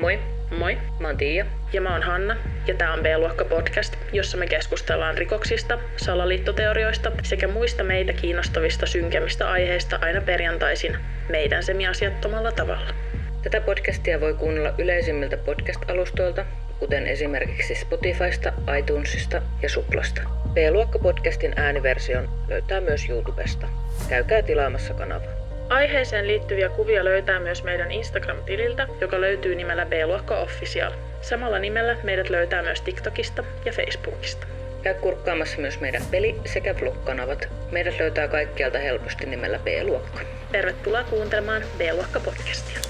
Moi. Moi. Mä oon Tiia. Ja mä oon Hanna. Ja tää on B-luokka podcast, jossa me keskustellaan rikoksista, salaliittoteorioista sekä muista meitä kiinnostavista synkemmistä aiheista aina perjantaisin meidän semiasiattomalla tavalla. Tätä podcastia voi kuunnella yleisimmiltä podcast-alustoilta, kuten esimerkiksi Spotifysta, iTunesista ja Suplasta. B-luokka-podcastin ääniversion löytää myös YouTubesta. Käykää tilaamassa kanava. Aiheeseen liittyviä kuvia löytää myös meidän Instagram-tililtä, joka löytyy nimellä B-luokka Official. Samalla nimellä meidät löytää myös TikTokista ja Facebookista. Käy kurkkaamassa myös meidän peli- sekä vlog-kanavat. Meidät löytää kaikkialta helposti nimellä B-luokka. Tervetuloa kuuntelemaan B-luokka-podcastia.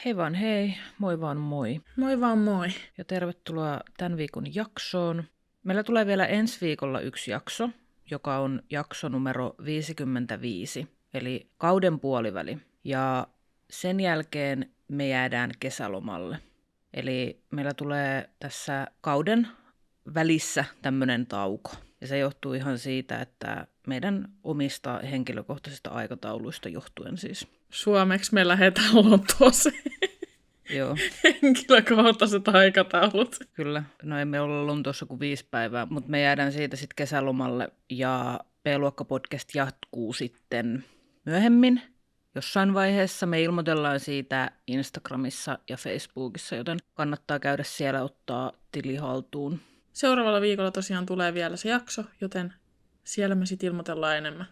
Hei vaan hei, moi vaan moi. Moi vaan moi. Ja tervetuloa tämän viikon jaksoon. Meillä tulee vielä ensi viikolla yksi jakso, joka on jakso numero 55, eli kauden puoliväli. Ja sen jälkeen me jäädään kesälomalle. Eli meillä tulee tässä kauden välissä tämmöinen tauko. Ja se johtuu ihan siitä, että meidän omista henkilökohtaisista aikatauluista johtuen siis. Suomeksi me lähdetään Lontooseen. Joo. Henkilökohtaiset aikataulut. Kyllä. No emme olla Lontoossa kuin 5 päivää, mutta me jäädään siitä sitten kesälomalle ja B-luokka-podcast jatkuu sitten myöhemmin. Jossain vaiheessa me ilmoitellaan siitä Instagramissa ja Facebookissa, joten kannattaa käydä siellä ottaa tili haltuun. Seuraavalla viikolla tosiaan tulee vielä se jakso, joten siellä me sitten ilmoitellaan enemmän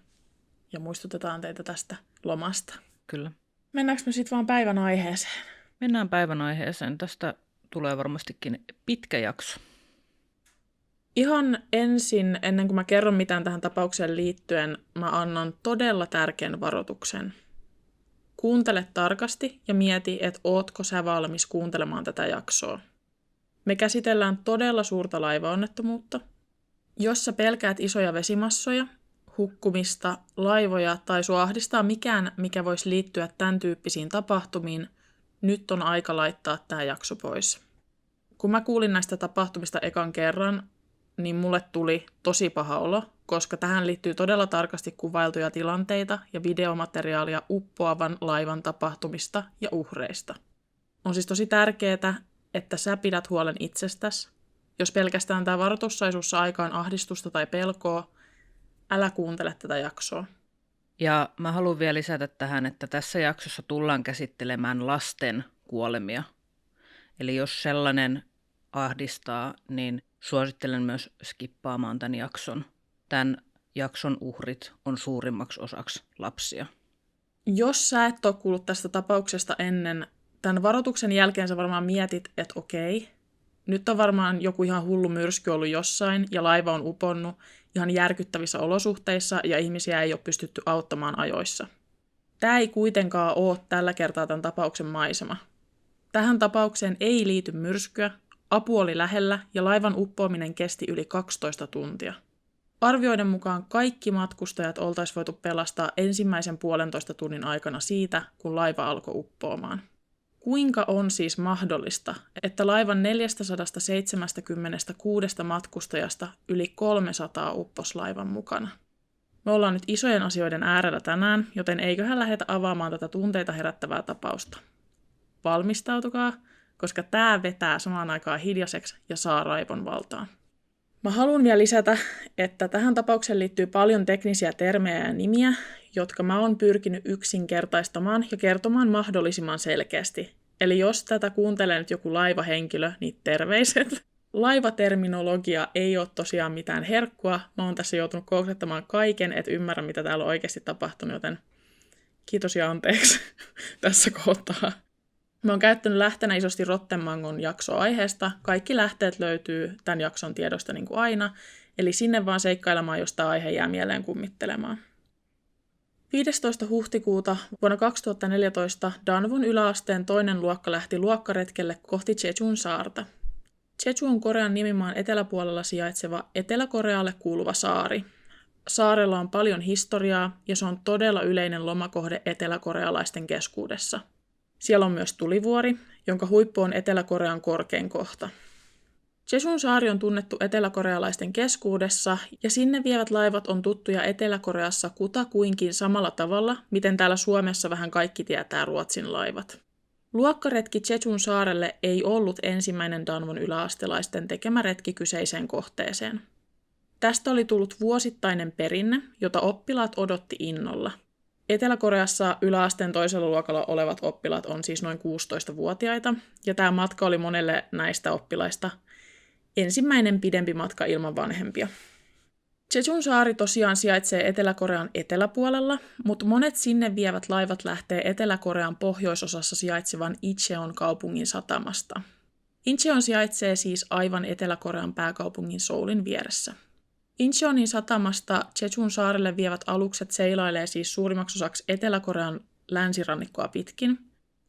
ja muistutetaan teitä tästä lomasta. Kyllä. Mennäänkö me sitten vaan päivän aiheeseen? Mennään päivän aiheeseen. Tästä tulee varmastikin pitkä jakso. Ihan ensin, ennen kuin mä kerron mitään tähän tapaukseen liittyen, mä annan todella tärkeän varoituksen. Kuuntele tarkasti ja mieti, että ootko sä valmis kuuntelemaan tätä jaksoa. Me käsitellään todella suurta laivaonnettomuutta. Jos sä pelkäät isoja vesimassoja, hukkumista, laivoja tai sua ahdistaa mikään, mikä voisi liittyä tämän tyyppisiin tapahtumiin, nyt on aika laittaa tämä jakso pois. Kun mä kuulin näistä tapahtumista ekan kerran, niin mulle tuli tosi paha olo, koska tähän liittyy todella tarkasti kuvailtuja tilanteita ja videomateriaalia uppoavan laivan tapahtumista ja uhreista. On siis tosi tärkeää, että sä pidät huolen itsestäsi. Jos pelkästään tämä varoitus sai sussa aikaan ahdistusta tai pelkoa, älä kuuntele tätä jaksoa. Ja mä haluan vielä lisätä tähän, että tässä jaksossa tullaan käsittelemään lasten kuolemia. Eli jos sellainen ahdistaa, niin suosittelen myös skippaamaan tämän jakson. Tämän jakson uhrit on suurimmaksi osaksi lapsia. Jos sä et ole kuullut tästä tapauksesta ennen, tämän varoituksen jälkeen sä varmaan mietit, että okei, nyt on varmaan joku ihan hullu myrsky ollut jossain ja laiva on uponnut ihan järkyttävissä olosuhteissa ja ihmisiä ei ole pystytty auttamaan ajoissa. Tämä ei kuitenkaan ole tällä kertaa tämän tapauksen maisema. Tähän tapaukseen ei liity myrskyä, apu oli lähellä ja laivan uppoaminen kesti yli 12 tuntia. Arvioiden mukaan kaikki matkustajat oltaisiin voitu pelastaa ensimmäisen 1,5 tunnin aikana siitä, kun laiva alkoi uppoamaan. Kuinka on siis mahdollista, että laivan 476 matkustajasta yli 300 upposi laivan mukana? Me ollaan nyt isojen asioiden äärellä tänään, joten eiköhän lähdetä avaamaan tätä tunteita herättävää tapausta. Valmistautukaa, koska tämä vetää samaan aikaan hiljaiseksi ja saa raivon valtaan. Mä haluan vielä lisätä, että tähän tapaukseen liittyy paljon teknisiä termejä ja nimiä, jotka mä oon pyrkinyt yksinkertaistamaan ja kertomaan mahdollisimman selkeästi. Eli jos tätä kuuntelee nyt joku laivahenkilö, niin terveiset. Laivaterminologia ei ole tosiaan mitään herkkua. Mä oon tässä joutunut konkreettamaan kaiken, et ymmärrä mitä täällä on oikeasti tapahtunut, joten kiitos ja anteeksi tässä kohtaa. Mä oon käyttänyt lähteenä isosti Rottenmangon jaksoaiheesta. Kaikki lähteet löytyy tämän jakson tiedosta niin kuin aina, eli sinne vaan seikkailemaan, jos tämä aihe jää mieleen kummittelemaan. 15. huhtikuuta vuonna 2014 Danvon yläasteen toinen luokka lähti luokkaretkelle kohti Jeojun saarta. Jeju on Korean nimimaan eteläpuolella sijaitseva Etelä-Korealle kuuluva saari. Saarella on paljon historiaa ja se on todella yleinen lomakohde eteläkorealaisten keskuudessa. Siellä on myös tulivuori, jonka huippu on Etelä-Korean korkein kohta. Jeosun saari on tunnettu eteläkorealaisten keskuudessa, ja sinne vievät laivat on tuttuja Etelä-Koreassa kutakuinkin samalla tavalla, miten täällä Suomessa vähän kaikki tietää Ruotsin laivat. Luokkaretki Jeosun saarelle ei ollut ensimmäinen Danvon yläastelaisten tekemä retki kyseiseen kohteeseen. Tästä oli tullut vuosittainen perinne, jota oppilaat odotti innolla. Etelä-Koreassa yläasteen toisella luokalla olevat oppilaat on siis noin 16-vuotiaita, ja tämä matka oli monelle näistä oppilaista ensimmäinen pidempi matka ilman vanhempia. Jeosun saari tosiaan sijaitsee Etelä-Korean eteläpuolella, mutta monet sinne vievät laivat lähtee Etelä-Korean pohjoisosassa sijaitsevan Incheon kaupungin satamasta. Incheon sijaitsee siis aivan Etelä-Korean pääkaupungin Soulin vieressä. Incheonin satamasta Jeosun saarelle vievät alukset seilailee siis suurimmaksi osaksi Etelä-Korean länsirannikkoa pitkin.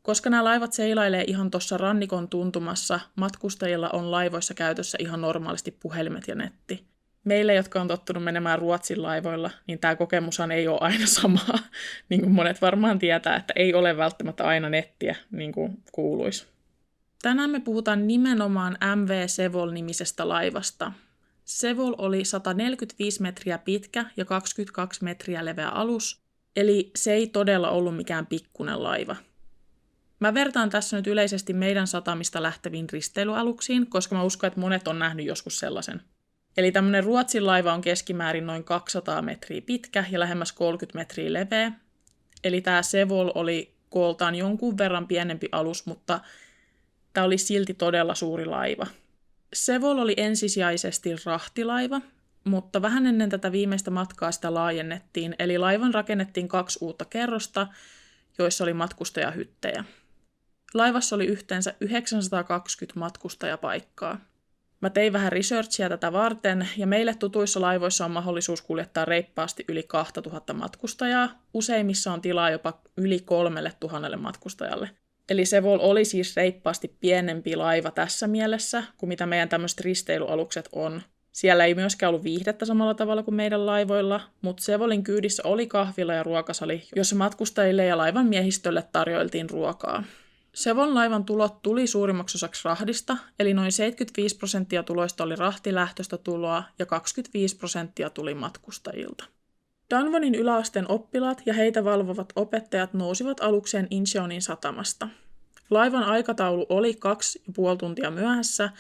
Koska nämä laivat seilailee ihan tuossa rannikon tuntumassa, matkustajilla on laivoissa käytössä ihan normaalisti puhelimet ja netti. Meille, jotka on tottunut menemään Ruotsin laivoilla, niin tämä kokemushan ei ole aina samaa. Niin kuin monet varmaan tietää, että ei ole välttämättä aina nettiä, niin kuin kuuluisi. Tänään me puhutaan nimenomaan MV Sevol-nimisestä laivasta. Sevol oli 145 metriä pitkä ja 22 metriä leveä alus, eli se ei todella ollut mikään pikkunen laiva. Mä vertaan tässä nyt yleisesti meidän satamista lähteviin risteilyaluksiin, koska mä uskon, että monet on nähnyt joskus sellaisen. Eli tämmöinen Ruotsin laiva on keskimäärin noin 200 metriä pitkä ja lähemmäs 30 metriä leveä. Eli tämä Sevol oli kooltaan jonkun verran pienempi alus, mutta tämä oli silti todella suuri laiva. Sevol oli ensisijaisesti rahtilaiva, mutta vähän ennen tätä viimeistä matkaa sitä laajennettiin, eli laivan rakennettiin 2 uutta kerrosta, joissa oli matkustajahyttejä. Laivassa oli yhteensä 920 matkustajapaikkaa. Mä tein vähän researchia tätä varten, ja meille tutuissa laivoissa on mahdollisuus kuljettaa reippaasti yli 2000 matkustajaa. Useimmissa on tilaa jopa yli 3000 matkustajalle. Eli Sevol oli siis reippaasti pienempi laiva tässä mielessä, kuin mitä meidän tämmöiset risteilyalukset on. Siellä ei myöskään ollut viihdettä samalla tavalla kuin meidän laivoilla, mutta Sevolin kyydissä oli kahvila ja ruokasali, jossa matkustajille ja laivan miehistölle tarjoiltiin ruokaa. Sevon laivan tulot tuli suurimmaksi osaksi rahdista, eli noin 75% tuloista oli rahtilähtöistä tuloa ja 25% tuli matkustajilta. Danvonin yläasteen oppilaat ja heitä valvovat opettajat nousivat alukseen Incheonin satamasta. Laivan aikataulu oli 2,5 tuntia myöhässä,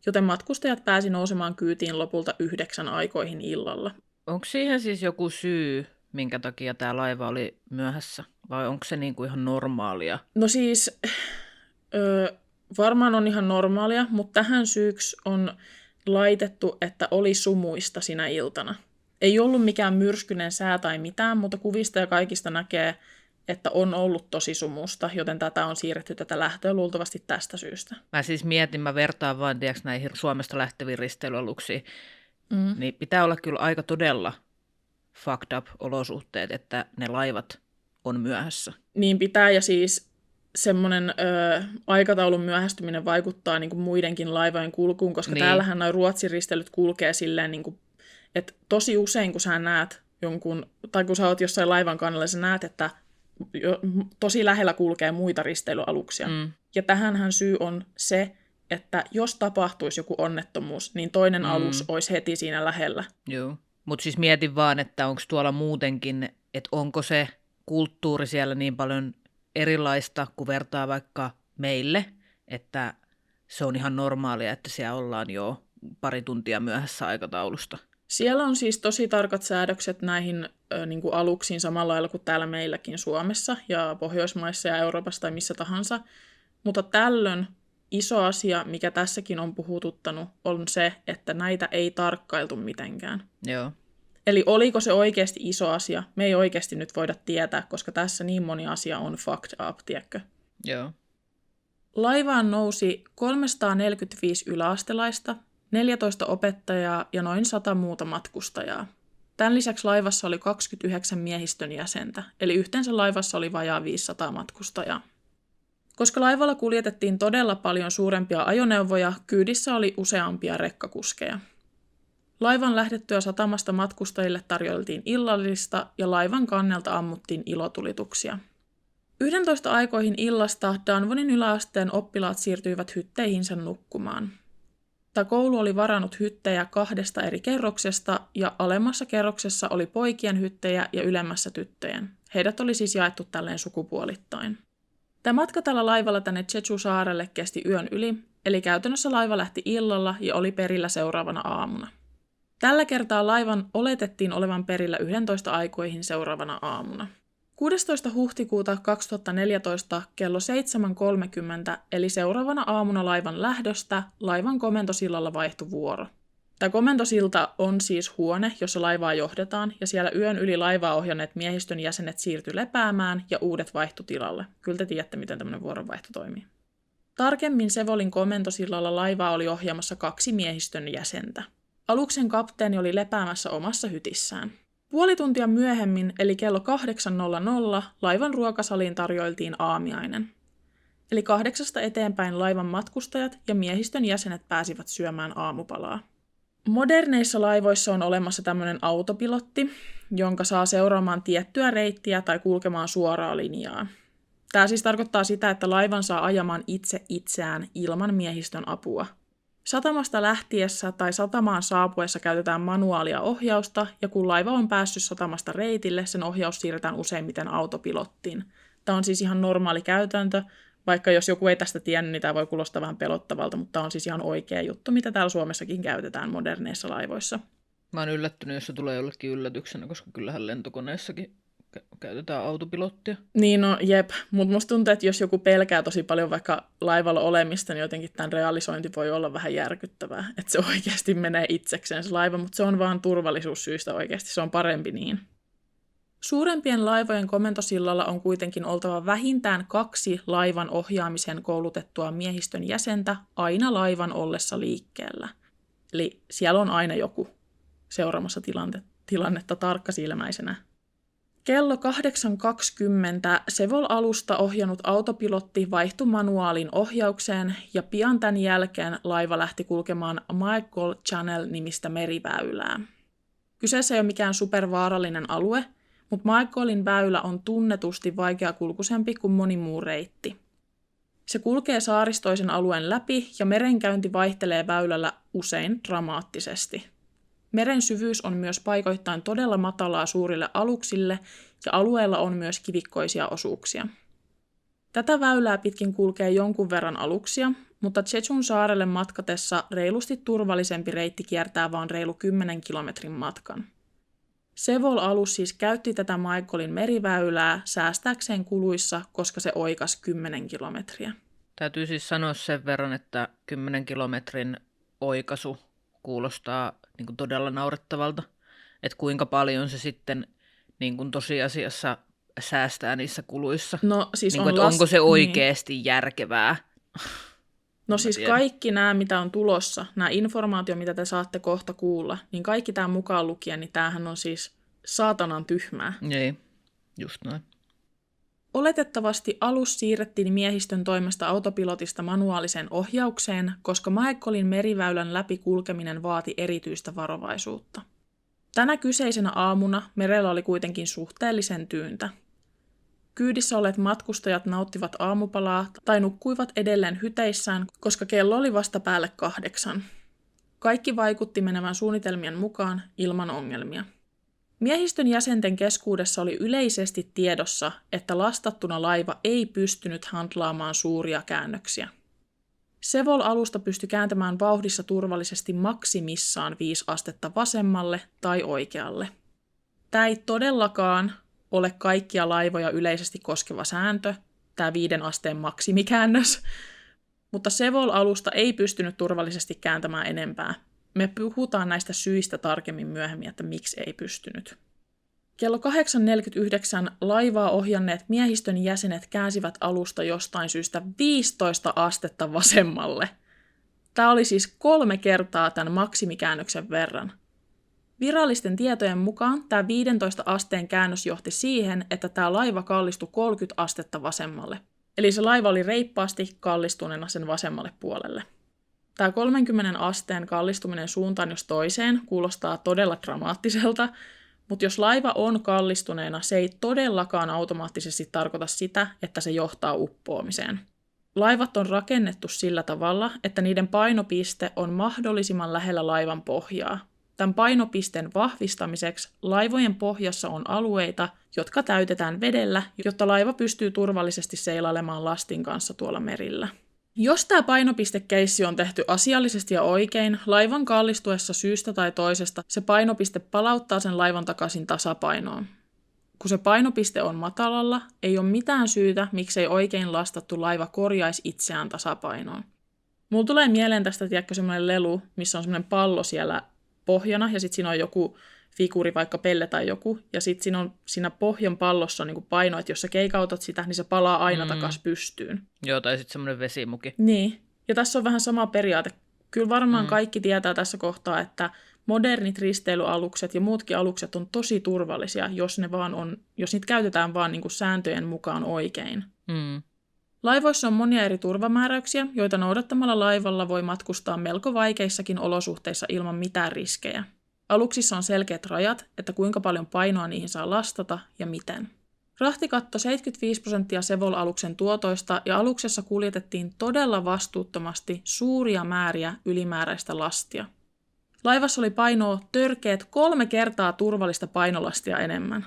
joten matkustajat pääsi nousemaan kyytiin lopulta 9 aikoihin illalla. Onko siihen siis joku syy, minkä takia tämä laiva oli myöhässä? Vai onko se niinku ihan normaalia? No siis, varmaan on ihan normaalia, mutta tähän syyksi on laitettu, että oli sumuista sinä iltana. Ei ollut mikään myrskyinen sää tai mitään, mutta kuvista ja kaikista näkee, että on ollut tosi sumusta, joten tätä on siirretty tätä lähtöä luultavasti tästä syystä. Mä siis mietin, mä vertaan vaan näihin Suomesta lähteviin risteilyaluksiin, niin pitää olla kyllä aika todella fucked up olosuhteet, että ne laivat on myöhässä. Niin pitää, ja siis semmoinen aikataulun myöhästyminen vaikuttaa niin kuin muidenkin laivojen kulkuun, koska täällähän nuo Ruotsin risteilyt kulkee silleen, niin kuin, että tosi usein kun sä näet jonkun, tai kun sä oot jossain laivan kannalla, sä näet, että tosi lähellä kulkee muita risteilyaluksia. Ja tähänhän syy on se, että jos tapahtuisi joku onnettomuus, niin toinen alus olisi heti siinä lähellä. Joo, mutta siis mietin vaan, että onko tuolla muutenkin, että onko se kulttuuri siellä niin paljon erilaista kuin vertaa vaikka meille, että se on ihan normaalia, että siellä ollaan jo pari tuntia myöhässä aikataulusta. Siellä on siis tosi tarkat säädökset näihin niin kuin aluksiin samalla lailla kuin täällä meilläkin Suomessa ja Pohjoismaissa ja Euroopassa tai missä tahansa. Mutta tällöin iso asia, mikä tässäkin on puhututtanut, on se, että näitä ei tarkkailtu mitenkään. Joo. Eli oliko se oikeasti iso asia? Me ei oikeasti nyt voida tietää, koska tässä niin moni asia on fucked up, tiedätkö? Joo. Laivaan nousi 345 yläastelaista, 14 opettajaa ja noin 100 muuta matkustajaa. Tämän lisäksi laivassa oli 29 miehistön jäsentä, eli yhteensä laivassa oli vajaa 500 matkustajaa. Koska laivalla kuljetettiin todella paljon suurempia ajoneuvoja, kyydissä oli useampia rekkakuskeja. Laivan lähdettyä satamasta matkustajille tarjoiltiin illallista ja laivan kannelta ammuttiin ilotulituksia. 11 aikoihin illasta Danvonin yläasteen oppilaat siirtyivät hytteihinsä nukkumaan. Tämä koulu oli varannut hyttejä 2 eri kerroksesta ja alemmassa kerroksessa oli poikien hyttejä ja ylemmässä tyttöjen. Heidät oli siis jaettu tälleen sukupuolittain. Tämä matka tällä laivalla tänne Jeju-saarelle kesti yön yli, eli käytännössä laiva lähti illalla ja oli perillä seuraavana aamuna. Tällä kertaa laivan oletettiin olevan perillä 11 aikoihin seuraavana aamuna. 16. huhtikuuta 2014 kello 7.30, eli seuraavana aamuna laivan lähdöstä, laivan komentosillalla vaihtui vuoro. Tämä komentosilta on siis huone, jossa laivaa johdetaan, ja siellä yön yli laivaa ohjanneet miehistön jäsenet siirtyi lepäämään ja uudet vaihtui tilalle. Kyllä te tiedätte, miten tämmöinen vuoronvaihto toimii. Tarkemmin Sevolin komentosillalla laivaa oli ohjaamassa 2 miehistön jäsentä. Aluksen kapteeni oli lepäämässä omassa hytissään. Puoli tuntia myöhemmin, eli kello 8.00, laivan ruokasaliin tarjoiltiin aamiainen. Eli 8 eteenpäin laivan matkustajat ja miehistön jäsenet pääsivät syömään aamupalaa. Moderneissa laivoissa on olemassa tämmöinen autopilotti, jonka saa seuraamaan tiettyä reittiä tai kulkemaan suoraa linjaa. Tämä siis tarkoittaa sitä, että laivan saa ajamaan itse itseään ilman miehistön apua. Satamasta lähtiessä tai satamaan saapuessa käytetään manuaalia ohjausta, ja kun laiva on päässyt satamasta reitille, sen ohjaus siirretään useimmiten autopilottiin. Tämä on siis ihan normaali käytäntö, vaikka jos joku ei tästä tiennyt, niin tämä voi kuulostaa vähän pelottavalta, mutta tämä on siis ihan oikea juttu, mitä täällä Suomessakin käytetään moderneissa laivoissa. Mä oon yllättynyt, jos se tulee jollekin yllätyksenä, koska kyllähän lentokoneessakin käytetään autopilottia. Niin no jep, mutta musta tuntuu, että jos joku pelkää tosi paljon vaikka laivalla olemista, niin jotenkin tämän realisointi voi olla vähän järkyttävää, että se oikeasti menee itsekseen se laiva, mutta se on vaan turvallisuussyistä oikeasti, se on parempi niin. Suurempien laivojen komentosillalla on kuitenkin oltava vähintään 2 laivan ohjaamiseen koulutettua miehistön jäsentä aina laivan ollessa liikkeellä. Eli siellä on aina joku seuraamassa tilannetta tarkkasilmäisenä. Kello 8.20 Sevol-alusta ohjannut autopilotti vaihtui manuaalin ohjaukseen ja pian tämän jälkeen laiva lähti kulkemaan Michael Channel-nimistä meriväylää. Kyseessä ei ole mikään supervaarallinen alue, mutta Michaelin väylä on tunnetusti vaikeakulkuisempi kuin moni muu reitti. Se kulkee saaristoisen alueen läpi ja merenkäynti vaihtelee väylällä usein dramaattisesti. Meren syvyys on myös paikoittain todella matalaa suurille aluksille ja alueella on myös kivikkoisia osuuksia. Tätä väylää pitkin kulkee jonkun verran aluksia, mutta Jejun saarelle matkatessa reilusti turvallisempi reitti kiertää vain reilu 10 kilometrin matkan. Sevol-alus siis käytti tätä Michaelin meriväylää säästääkseen kuluissa, koska se oikasi 10 kilometriä. Täytyy siis sanoa sen verran, että 10 kilometrin oikaisu kuulostaa niin kuin todella naurettavalta, että kuinka paljon se sitten niin kuin tosiasiassa säästää niissä kuluissa. No siis niin kuin, onko se oikeasti järkevää? No siis kaikki nämä, mitä on tulossa, nämä informaatio, mitä te saatte kohta kuulla, niin kaikki tämä mukaan lukien, niin tämähän on siis saatanan tyhmää. Ei, just näin. Oletettavasti alus siirrettiin miehistön toimesta autopilotista manuaaliseen ohjaukseen, koska Michaelin meriväylän läpi kulkeminen vaati erityistä varovaisuutta. Tänä kyseisenä aamuna merellä oli kuitenkin suhteellisen tyyntä. Kyydissä olleet matkustajat nauttivat aamupalaa tai nukkuivat edelleen hyteissään, koska kello oli vasta päälle 8. Kaikki vaikutti menevän suunnitelmien mukaan ilman ongelmia. Miehistön jäsenten keskuudessa oli yleisesti tiedossa, että lastattuna laiva ei pystynyt handlaamaan suuria käännöksiä. Sevol-alusta pystyi kääntämään vauhdissa turvallisesti maksimissaan 5 astetta vasemmalle tai oikealle. Tämä ei todellakaan ole kaikkia laivoja yleisesti koskeva sääntö, tämä 5 asteen maksimikäännös, mutta Sevol-alusta ei pystynyt turvallisesti kääntämään enempää. Me puhutaan näistä syistä tarkemmin myöhemmin, että miksi ei pystynyt. Kello 8.49 laivaa ohjanneet miehistön jäsenet käänsivät alusta jostain syystä 15 astetta vasemmalle. Tämä oli siis 3 kertaa tämän maksimikäännöksen verran. Virallisten tietojen mukaan tämä 15 asteen käännös johti siihen, että tämä laiva kallistui 30 astetta vasemmalle. Eli se laiva oli reippaasti kallistuneena sen vasemmalle puolelle. Tämä 30 asteen kallistuminen suuntaan jos toiseen kuulostaa todella dramaattiselta, mutta jos laiva on kallistuneena, se ei todellakaan automaattisesti tarkoita sitä, että se johtaa uppoamiseen. Laivat on rakennettu sillä tavalla, että niiden painopiste on mahdollisimman lähellä laivan pohjaa. Tämän painopisteen vahvistamiseksi laivojen pohjassa on alueita, jotka täytetään vedellä, jotta laiva pystyy turvallisesti seilailemaan lastin kanssa tuolla merillä. Jos tämä painopistekeissi on tehty asiallisesti ja oikein, laivan kallistuessa syystä tai toisesta se painopiste palauttaa sen laivan takaisin tasapainoon. Kun se painopiste on matalalla, ei ole mitään syytä, miksei oikein lastattu laiva korjaisi itseään tasapainoon. Mulla tulee mieleen tästä, tiedätkö, semmoinen lelu, missä on semmoinen pallo siellä pohjana, ja sitten siinä on joku figuuri, vaikka pelle tai joku, ja sitten siinä pohjan pallossa on niinku paino, että jos sä keikautat sitä, niin se palaa aina takaisin pystyyn. Joo, tai sitten semmoinen vesimuki. Niin, ja tässä on vähän sama periaate. Kyllä varmaan kaikki tietää tässä kohtaa, että modernit risteilyalukset ja muutkin alukset on tosi turvallisia, jos niitä käytetään vaan niinku sääntöjen mukaan oikein. Laivoissa on monia eri turvamääräyksiä, joita noudattamalla laivalla voi matkustaa melko vaikeissakin olosuhteissa ilman mitään riskejä. Aluksissa on selkeät rajat, että kuinka paljon painoa niihin saa lastata ja miten. Rahti kattoi 75% Sevol-aluksen tuotoista ja aluksessa kuljetettiin todella vastuuttomasti suuria määriä ylimääräistä lastia. Laivassa oli painoa törkeät 3 kertaa turvallista painolastia enemmän.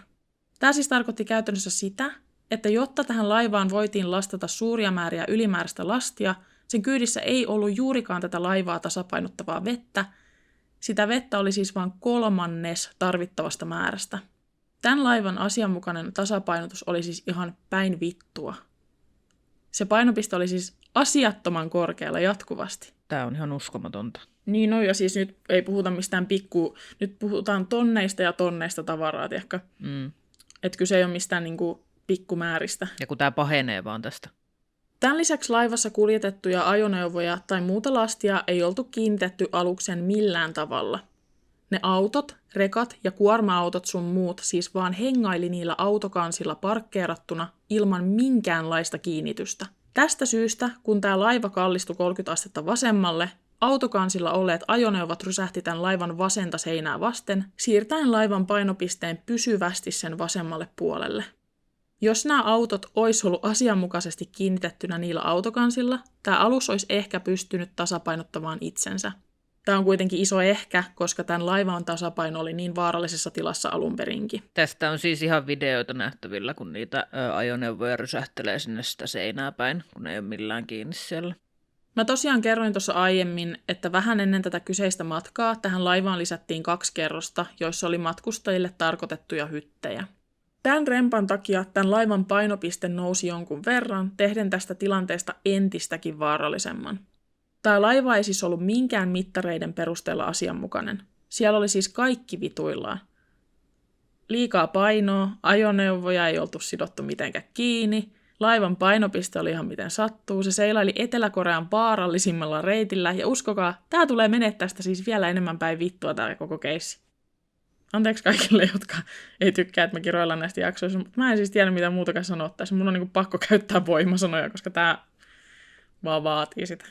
Tämä siis tarkoitti käytännössä sitä, että jotta tähän laivaan voitiin lastata suuria määriä ylimääräistä lastia, sen kyydissä ei ollut juurikaan tätä laivaa tasapainottavaa vettä. Sitä vettä oli siis vain 1/3 tarvittavasta määrästä. Tämän laivan asianmukainen tasapainotus oli siis ihan päin vittua. Se painopiste oli siis asiattoman korkealla jatkuvasti. Tämä on ihan uskomatonta. Niin, no ja siis nyt ei puhuta mistään nyt puhutaan tonneista ja tonneista tavaraa, tiedätkö? Että kyse ei ole mistään niinku pikkumääristä. Ja kun tämä pahenee vaan tästä. Tämän lisäksi laivassa kuljetettuja ajoneuvoja tai muuta lastia ei oltu kiinnitetty aluksen millään tavalla. Ne autot, rekat ja kuorma-autot sun muut siis vaan hengaili niillä autokansilla parkkeerattuna ilman minkäänlaista kiinnitystä. Tästä syystä, kun tämä laiva kallistui 30 astetta vasemmalle, autokansilla olleet ajoneuvot rysähti tämän laivan vasenta seinää vasten, siirtäen laivan painopisteen pysyvästi sen vasemmalle puolelle. Jos nämä autot olisi ollut asianmukaisesti kiinnitettynä niillä autokansilla, tämä alus olisi ehkä pystynyt tasapainottamaan itsensä. Tämä on kuitenkin iso ehkä, koska tämän laivan tasapaino oli niin vaarallisessa tilassa alun perinkin. Tästä on siis ihan videoita nähtävillä, kun niitä ajoneuvoja rysähtelee sinne sitä seinää päin, kun ei ole millään kiinni siellä. Mä tosiaan kerroin tuossa aiemmin, että vähän ennen tätä kyseistä matkaa tähän laivaan lisättiin 2 kerrosta, joissa oli matkustajille tarkoitettuja hyttejä. Tämän rempan takia tämän laivan painopiste nousi jonkun verran, tehden tästä tilanteesta entistäkin vaarallisemman. Tämä laiva ei siis ollut minkään mittareiden perusteella asianmukainen. Siellä oli siis kaikki vituillaan. Liikaa painoa, ajoneuvoja ei oltu sidottu mitenkään kiinni, laivan painopiste oli ihan miten sattuu, se seilaili Etelä-Korean vaarallisimmalla reitillä, ja uskokaa, tämä tulee menee tästä siis vielä enemmän päin vittua tämä koko keissi. Anteeksi kaikille, jotka ei tykkää, että mä kiroillaan näistä jaksoista, mutta mä en siis tiedä mitä muutakaan sanoa tässä. Mun on niinku pakko käyttää voimasanoja, koska tää vaan vaatii sitä.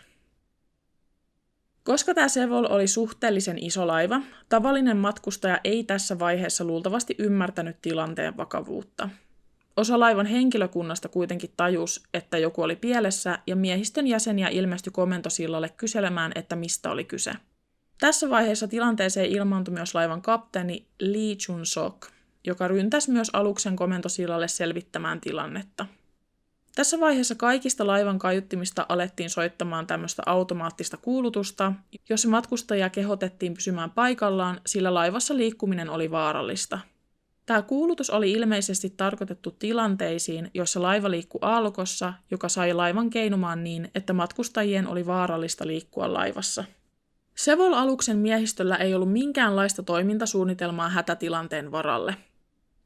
Koska tämä Sevol oli suhteellisen iso laiva, tavallinen matkustaja ei tässä vaiheessa luultavasti ymmärtänyt tilanteen vakavuutta. Osa laivan henkilökunnasta kuitenkin tajusi, että joku oli pielessä, ja miehistön jäseniä ilmestyi komentosillalle kyselemään, että mistä oli kyse. Tässä vaiheessa tilanteeseen ilmaantui myös laivan kapteeni Lee Chun-sok, joka ryntäsi myös aluksen komentosillalle selvittämään tilannetta. Tässä vaiheessa kaikista laivan kaiuttimista alettiin soittamaan tämmöistä automaattista kuulutusta, jossa matkustajia kehotettiin pysymään paikallaan, sillä laivassa liikkuminen oli vaarallista. Tämä kuulutus oli ilmeisesti tarkoitettu tilanteisiin, joissa laiva liikkui aallokossa, joka sai laivan keinumaan niin, että matkustajien oli vaarallista liikkua laivassa. Sevol-aluksen miehistöllä ei ollut minkäänlaista toimintasuunnitelmaa hätätilanteen varalle.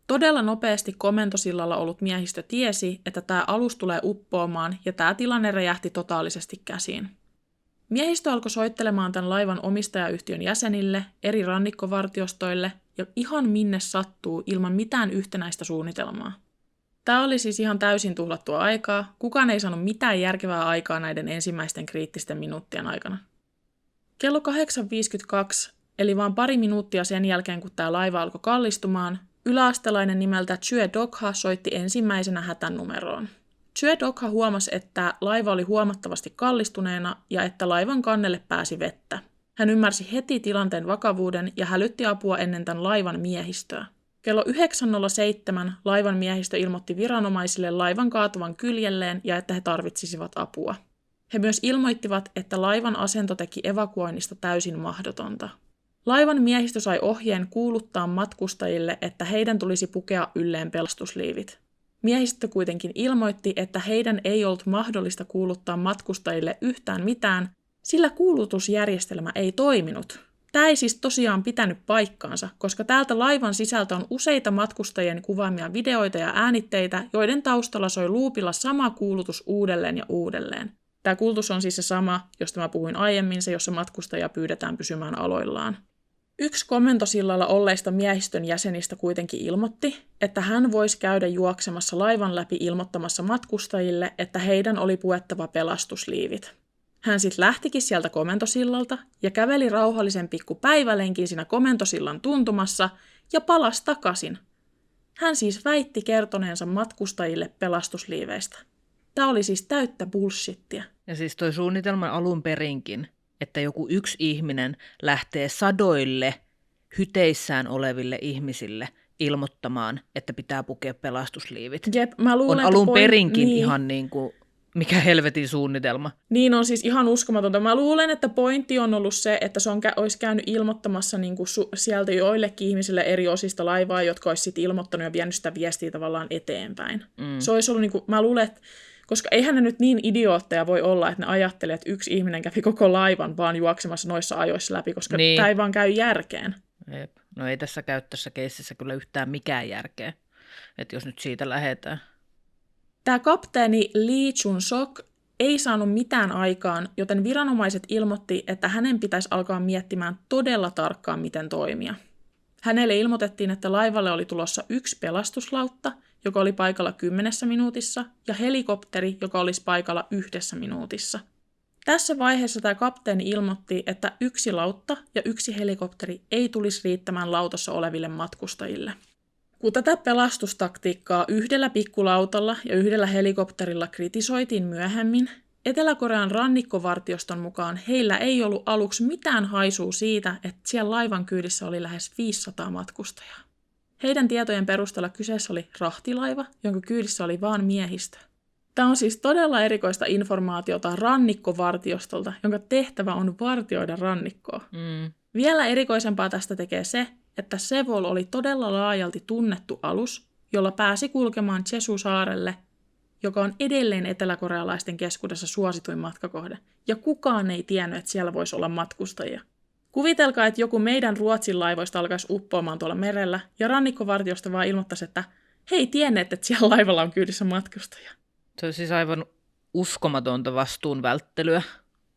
Todella nopeasti komentosillalla ollut miehistö tiesi, että tämä alus tulee uppoamaan ja tämä tilanne räjähti totaalisesti käsiin. Miehistö alkoi soittelemaan tämän laivan omistajayhtiön jäsenille, eri rannikkovartiostoille ja ihan minne sattuu ilman mitään yhtenäistä suunnitelmaa. Tämä oli siis ihan täysin tuhlattua aikaa, kukaan ei saanut mitään järkevää aikaa näiden ensimmäisten kriittisten minuuttien aikana. Kello 8.52, eli vain pari minuuttia sen jälkeen kun tämä laiva alkoi kallistumaan, yläastelainen nimeltä Chue Dokha soitti ensimmäisenä hätänumeroon. Chedokha huomasi, että laiva oli huomattavasti kallistuneena ja että laivan kannelle pääsi vettä. Hän ymmärsi heti tilanteen vakavuuden ja hälytti apua ennen tämän laivan miehistöä. Kello 9.07 laivan miehistö ilmoitti viranomaisille laivan kaatuvan kyljelleen ja että he tarvitsisivat apua. He myös ilmoittivat, että laivan asento teki evakuoinnista täysin mahdotonta. Laivan miehistö sai ohjeen kuuluttaa matkustajille, että heidän tulisi pukea ylleen pelastusliivit. Miehistö kuitenkin ilmoitti, että heidän ei ollut mahdollista kuuluttaa matkustajille yhtään mitään, sillä kuulutusjärjestelmä ei toiminut. Tämä ei siis tosiaan pitänyt paikkaansa, koska täältä laivan sisältä on useita matkustajien kuvaamia videoita ja äänitteitä, joiden taustalla soi luupilla sama kuulutus uudelleen ja uudelleen. Tämä kuulutus on siis se sama, josta mä puhuin aiemmin, se jossa matkustajia pyydetään pysymään aloillaan. Yksi komentosillalla olleista miehistön jäsenistä kuitenkin ilmoitti, että hän voisi käydä juoksemassa laivan läpi ilmoittamassa matkustajille, että heidän oli puettava pelastusliivit. Hän sitten lähtikin sieltä komentosillalta ja käveli rauhallisen pikku päivälenkin siinä komentosillan tuntumassa ja palasi takaisin. Hän siis väitti kertoneensa matkustajille pelastusliiveistä. Tämä oli siis täyttä bullshittia. Ja siis toi suunnitelman alun perinkin, että joku yksi ihminen lähtee sadoille hyteissään oleville ihmisille ilmoittamaan, että pitää pukea pelastusliivit. Jep, mä luulen, on alun perinkin ihan niin kuin, mikä helvetin suunnitelma. Niin on siis ihan uskomatonta. Mä luulen, että pointti on ollut se, että se olisi käynyt ilmoittamassa niin kuin sieltä joillekin ihmisille eri osista laivaa, jotka olisi sitten ilmoittanut ja vienyt sitä viestiä tavallaan eteenpäin. Se olisi ollut, niin kuin, mä luulen, että koska eihän ne nyt niin idiootteja voi olla, että ne ajattelee, että yksi ihminen kävi koko laivan vaan juoksemassa noissa ajoissa läpi, koska tämä ei vaan käy järkeen. Jep. No ei tässä käy tässä keississä kyllä yhtään mikään järkeä, että jos nyt siitä lähdetään. Tämä kapteeni Lee Chun-sok ei saanut mitään aikaan, joten viranomaiset ilmoitti, että hänen pitäisi alkaa miettimään todella tarkkaan, miten toimia. Hänelle ilmoitettiin, että laivalle oli tulossa 1 pelastuslautta, joka oli paikalla 10 minuutissa, ja helikopteri, joka olisi paikalla 1 minuutissa. Tässä vaiheessa tämä kapteeni ilmoitti, että 1 lautta ja 1 helikopteri ei tulisi riittämään lautassa oleville matkustajille. Kun tätä pelastustaktiikkaa 1 pikkulautalla ja 1 helikopterilla kritisoitiin myöhemmin, Etelä-Korean rannikkovartioston mukaan heillä ei ollut aluksi mitään haisua siitä, että siellä laivan kyydissä oli lähes 500 matkustajaa. Heidän tietojen perusteella kyseessä oli rahtilaiva, jonka kyydissä oli vain miehistö. Tämä on siis todella erikoista informaatiota rannikkovartiostolta, jonka tehtävä on vartioida rannikkoa. Vielä erikoisempaa tästä tekee se, että Sevol oli todella laajalti tunnettu alus, jolla pääsi kulkemaan Jeju-saarelle, joka on edelleen eteläkorealaisten keskuudessa suosituin matkakohde, ja kukaan ei tiennyt, että siellä voisi olla matkustajia. Kuvitelkaa, että joku meidän Ruotsin laivoista alkaisi uppoamaan tuolla merellä, ja rannikkovartiosta vaan ilmoittaisi, että he ei tienneet, että siellä laivalla on kyydissä matkustajia. Se on siis aivan uskomatonta vastuun välttelyä.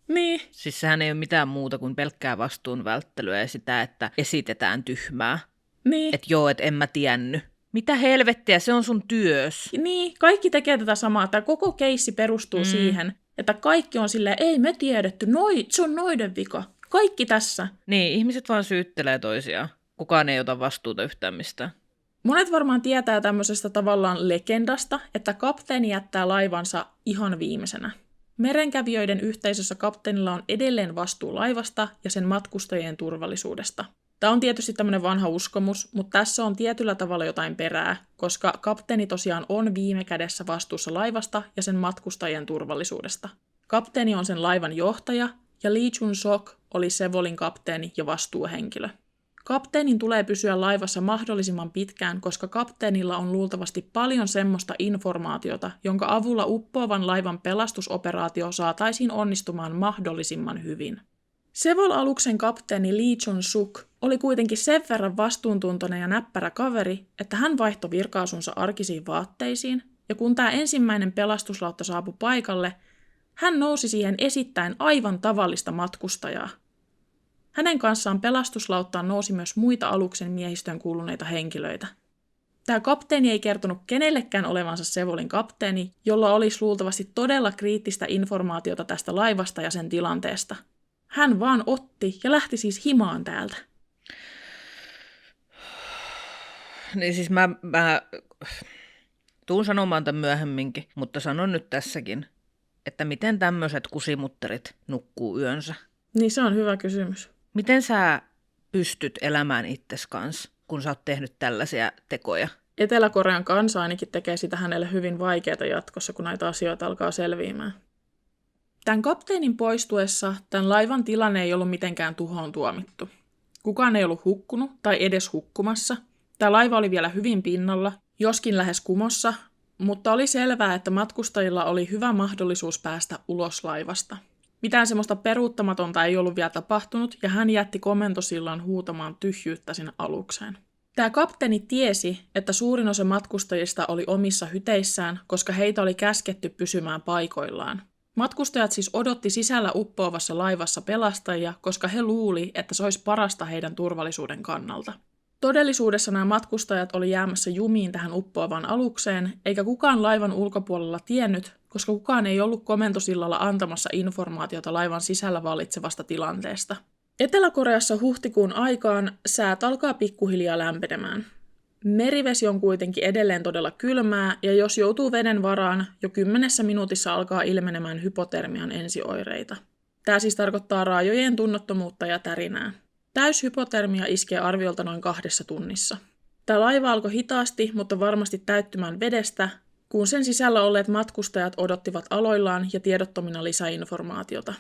Niin. Siis sehän ei ole mitään muuta kuin pelkkää vastuun välttelyä ja sitä, että esitetään tyhmää. Niin. Että joo, et en mä tiennyt. Mitä helvettiä, se on sun työs. Niin, kaikki tekee tätä samaa. Tämä koko keissi perustuu siihen, että kaikki on silleen, ei me tiedetty, se on noiden vika. Kaikki tässä. Niin, ihmiset vaan syyttelee toisiaan. Kukaan ei ota vastuuta yhtään mistään. Monet varmaan tietää tämmöisestä tavallaan legendasta, että kapteeni jättää laivansa ihan viimeisenä. Merenkävijöiden yhteisössä kapteenilla on edelleen vastuu laivasta ja sen matkustajien turvallisuudesta. Tämä on tietysti tämmöinen vanha uskomus, mutta tässä on tietyllä tavalla jotain perää, koska kapteeni tosiaan on viime kädessä vastuussa laivasta ja sen matkustajien turvallisuudesta. Kapteeni on sen laivan johtaja ja Lee Chun-sok oli Sevolin kapteeni ja vastuuhenkilö. Kapteenin tulee pysyä laivassa mahdollisimman pitkään, koska kapteenilla on luultavasti paljon semmoista informaatiota, jonka avulla uppoavan laivan pelastusoperaatio saataisiin onnistumaan mahdollisimman hyvin. Sevol-aluksen kapteeni Lee Chun-suk oli kuitenkin sen verran vastuuntuntoinen ja näppärä kaveri, että hän vaihtoi virkaasunsa arkisiin vaatteisiin, ja kun tämä ensimmäinen pelastuslautta saapui paikalle, hän nousi siihen esittäen aivan tavallista matkustajaa. Hänen kanssaan pelastuslauttaan nousi myös muita aluksen miehistöön kuuluneita henkilöitä. Tämä kapteeni ei kertonut kenellekään olevansa Sevolin kapteeni, jolla olisi luultavasti todella kriittistä informaatiota tästä laivasta ja sen tilanteesta. Hän vaan otti ja lähti siis himaan täältä. Niin siis Tuun sanomaan tämän myöhemminkin, mutta sanon nyt tässäkin, että miten tämmöiset kusimutterit nukkuu yönsä? Niin se on hyvä kysymys. Miten sä pystyt elämään itses kanssa, kun sä oot tehnyt tällaisia tekoja? Etelä-Korean kansa ainakin tekee sitä hänelle hyvin vaikeaa jatkossa, kun näitä asioita alkaa selviämään. Tämän kapteenin poistuessa tämän laivan tilanne ei ollut mitenkään tuhoon tuomittu. Kukaan ei ollut hukkunut tai edes hukkumassa. Tämä laiva oli vielä hyvin pinnalla, joskin lähes kumossa, mutta oli selvää, että matkustajilla oli hyvä mahdollisuus päästä ulos laivasta. Mitään semmoista peruuttamatonta ei ollut vielä tapahtunut, ja hän jätti komentosillan huutamaan tyhjyyttä sinne alukseen. Tämä kapteeni tiesi, että suurin osa matkustajista oli omissa hyteissään, koska heitä oli käsketty pysymään paikoillaan. Matkustajat siis odotti sisällä uppoavassa laivassa pelastajia, koska he luuli, että se olisi parasta heidän turvallisuuden kannalta. Todellisuudessa nämä matkustajat oli jäämässä jumiin tähän uppoavaan alukseen, eikä kukaan laivan ulkopuolella tiennyt, koska kukaan ei ollut komentosillalla antamassa informaatiota laivan sisällä vallitsevasta tilanteesta. Etelä-Koreassa huhtikuun aikaan säät alkaa pikkuhiljaa lämpenemään. Merivesi on kuitenkin edelleen todella kylmää, ja jos joutuu veden varaan, jo 10 minuutissa alkaa ilmenemään hypotermian ensioireita. Tämä siis tarkoittaa raajojen tunnottomuutta ja tärinää. Täyshypotermia iskee arviolta noin 2 tunnissa. Tämä laiva alkoi hitaasti, mutta varmasti täyttymään vedestä, kun sen sisällä olleet matkustajat odottivat aloillaan ja tiedottomina lisäinformaatiota.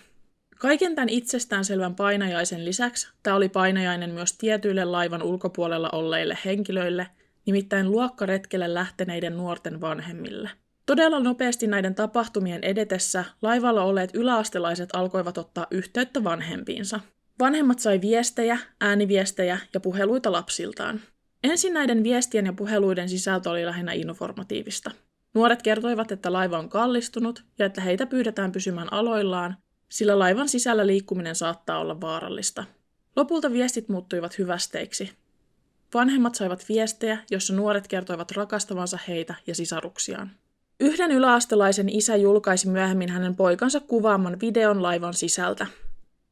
Kaiken tämän itsestäänselvän painajaisen lisäksi tämä oli painajainen myös tietyille laivan ulkopuolella olleille henkilöille, nimittäin luokkaretkelle lähteneiden nuorten vanhemmille. Todella nopeasti näiden tapahtumien edetessä laivalla olleet yläastelaiset alkoivat ottaa yhteyttä vanhempiinsa. Vanhemmat sai viestejä, ääniviestejä ja puheluita lapsiltaan. Ensin näiden viestien ja puheluiden sisältö oli lähinnä informatiivista. Nuoret kertoivat, että laiva on kallistunut ja että heitä pyydetään pysymään aloillaan, sillä laivan sisällä liikkuminen saattaa olla vaarallista. Lopulta viestit muuttuivat hyvästeiksi. Vanhemmat saivat viestejä, joissa nuoret kertoivat rakastavansa heitä ja sisaruksiaan. Yhden yläastelaisen isä julkaisi myöhemmin hänen poikansa kuvaaman videon laivan sisältä.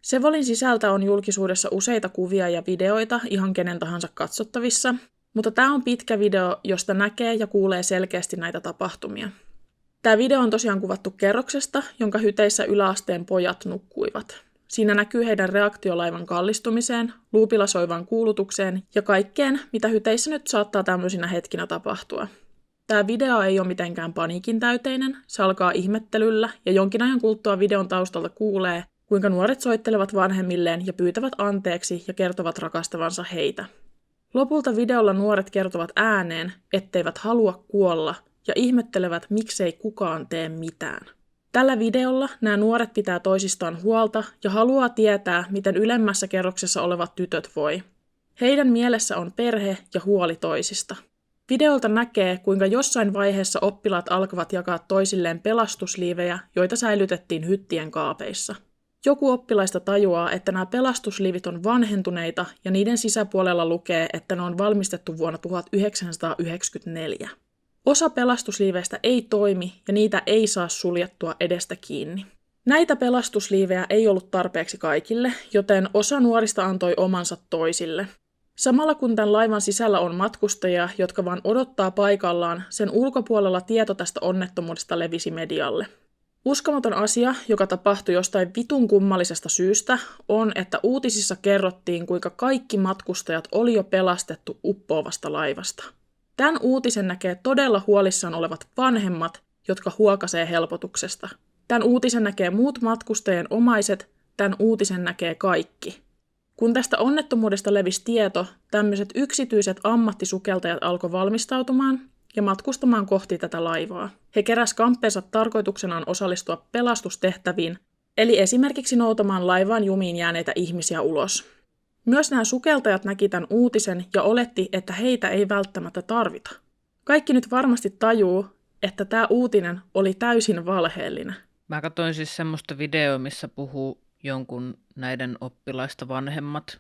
Sevolin sisältä on julkisuudessa useita kuvia ja videoita ihan kenen tahansa katsottavissa, mutta tämä on pitkä video, josta näkee ja kuulee selkeästi näitä tapahtumia. Tämä video on tosiaan kuvattu kerroksesta, jonka hyteissä yläasteen pojat nukkuivat. Siinä näkyy heidän reaktio laivan kallistumiseen, luupilla soivaan kuulutukseen ja kaikkeen, mitä hyteissä nyt saattaa tämmöisinä hetkinä tapahtua. Tämä video ei ole mitenkään paniikin täyteinen, se alkaa ihmettelyllä ja jonkin ajan kuluttua videon taustalta kuulee, kuinka nuoret soittelevat vanhemmilleen ja pyytävät anteeksi ja kertovat rakastavansa heitä. Lopulta videolla nuoret kertovat ääneen, etteivät halua kuolla ja ihmettelevät, miksei kukaan tee mitään. Tällä videolla nämä nuoret pitää toisistaan huolta ja haluaa tietää, miten ylemmässä kerroksessa olevat tytöt voi. Heidän mielessä on perhe ja huoli toisista. Videolta näkee, kuinka jossain vaiheessa oppilaat alkavat jakaa toisilleen pelastusliivejä, joita säilytettiin hyttien kaapeissa. Joku oppilaista tajuaa, että nämä pelastusliivit on vanhentuneita ja niiden sisäpuolella lukee, että ne on valmistettu vuonna 1994. Osa pelastusliiveistä ei toimi ja niitä ei saa suljettua edestä kiinni. Näitä pelastusliivejä ei ollut tarpeeksi kaikille, joten osa nuorista antoi omansa toisille. Samalla kun tämän laivan sisällä on matkustajia, jotka vaan odottaa paikallaan, sen ulkopuolella tieto tästä onnettomuudesta levisi medialle. Uskomaton asia, joka tapahtui jostain vitun kummallisesta syystä, on, että uutisissa kerrottiin, kuinka kaikki matkustajat oli jo pelastettu uppoavasta laivasta. Tämän uutisen näkee todella huolissaan olevat vanhemmat, jotka huokasee helpotuksesta. Tämän uutisen näkee muut matkustajien omaiset, tämän uutisen näkee kaikki. Kun tästä onnettomuudesta levisi tieto, tämmöiset yksityiset ammattisukeltajat alkoi valmistautumaan ja matkustamaan kohti tätä laivaa. He keräsivät kamppeensa tarkoituksenaan osallistua pelastustehtäviin, eli esimerkiksi noutamaan laivaan jumiin jääneitä ihmisiä ulos. Myös nämä sukeltajat näki tämän uutisen ja oletti, että heitä ei välttämättä tarvita. Kaikki nyt varmasti tajuu, että tämä uutinen oli täysin valheellinen. Mä katsoin siis semmoista videoa, missä puhuu jonkun näiden oppilaista vanhemmat.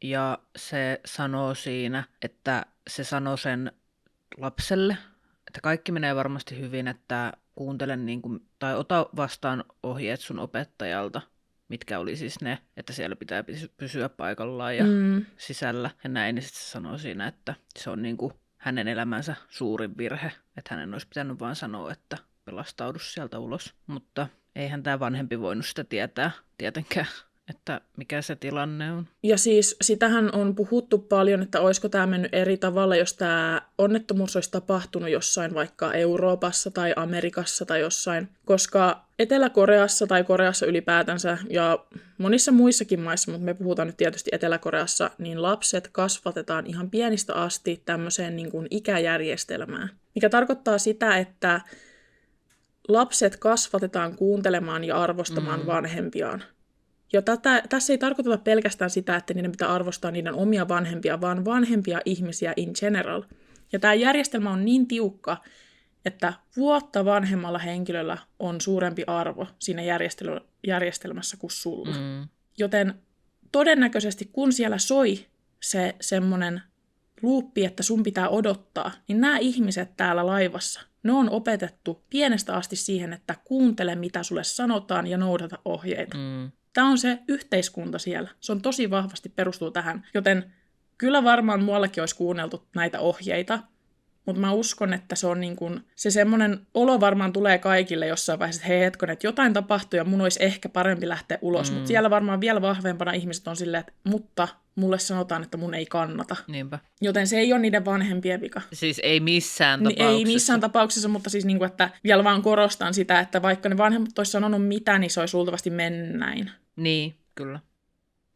Ja se sanoo siinä, että se sanoo sen lapselle, että kaikki menee varmasti hyvin, että kuuntele tai ota vastaan ohjeet sun opettajalta, mitkä oli siis ne, että siellä pitää pysyä paikallaan ja sisällä ja näin. Ja sitten se sanoo siinä, että se on hänen elämänsä suurin virhe, että hänen olisi pitänyt vaan sanoa, että pelastaudu sieltä ulos. Mutta eihän tämä vanhempi voinut sitä tietää tietenkään, että mikä se tilanne on. Ja siis sitähän on puhuttu paljon, että olisiko tämä mennyt eri tavalla, jos tämä onnettomuus olisi tapahtunut jossain vaikka Euroopassa tai Amerikassa tai jossain, koska Etelä-Koreassa tai Koreassa ylipäätänsä ja monissa muissakin maissa, mutta me puhutaan nyt tietysti Etelä-Koreassa, niin lapset kasvatetaan ihan pienistä asti tämmöiseen niin kuin ikäjärjestelmään, mikä tarkoittaa sitä, että lapset kasvatetaan kuuntelemaan ja arvostamaan vanhempiaan. Ja tässä ei tarkoiteta pelkästään sitä, että niiden pitää arvostaa niiden omia vanhempia, vaan vanhempia ihmisiä in general. Ja tämä järjestelmä on niin tiukka, että vuotta vanhemmalla henkilöllä on suurempi arvo siinä järjestelmässä kuin sulla. Joten todennäköisesti kun siellä soi se semmoinen luuppi, että sun pitää odottaa, niin nämä ihmiset täällä laivassa, ne on opetettu pienestä asti siihen, että kuuntele mitä sulle sanotaan ja noudata ohjeita. Tämä on se yhteiskunta siellä. Se on tosi vahvasti perustuu tähän. Joten kyllä varmaan muuallakin olisi kuunneltu näitä ohjeita, mutta mä uskon, että se on niin kuin, se semmoinen olo varmaan tulee kaikille jossain vaiheessa, että hei hetkonen, että jotain tapahtui ja mun olisi ehkä parempi lähteä ulos. Mutta siellä varmaan vielä vahvempana ihmiset on silleen, että mutta mulle sanotaan, että mun ei kannata. Niinpä. Joten se ei ole niiden vanhempien vika. Siis ei missään tapauksessa. Ei missään tapauksessa, mutta siis niin kuin, että vielä vaan korostan sitä, että vaikka ne vanhemmat olisi sanonut mitä, niin se olisi luultavasti mennyt näin. Niin, kyllä.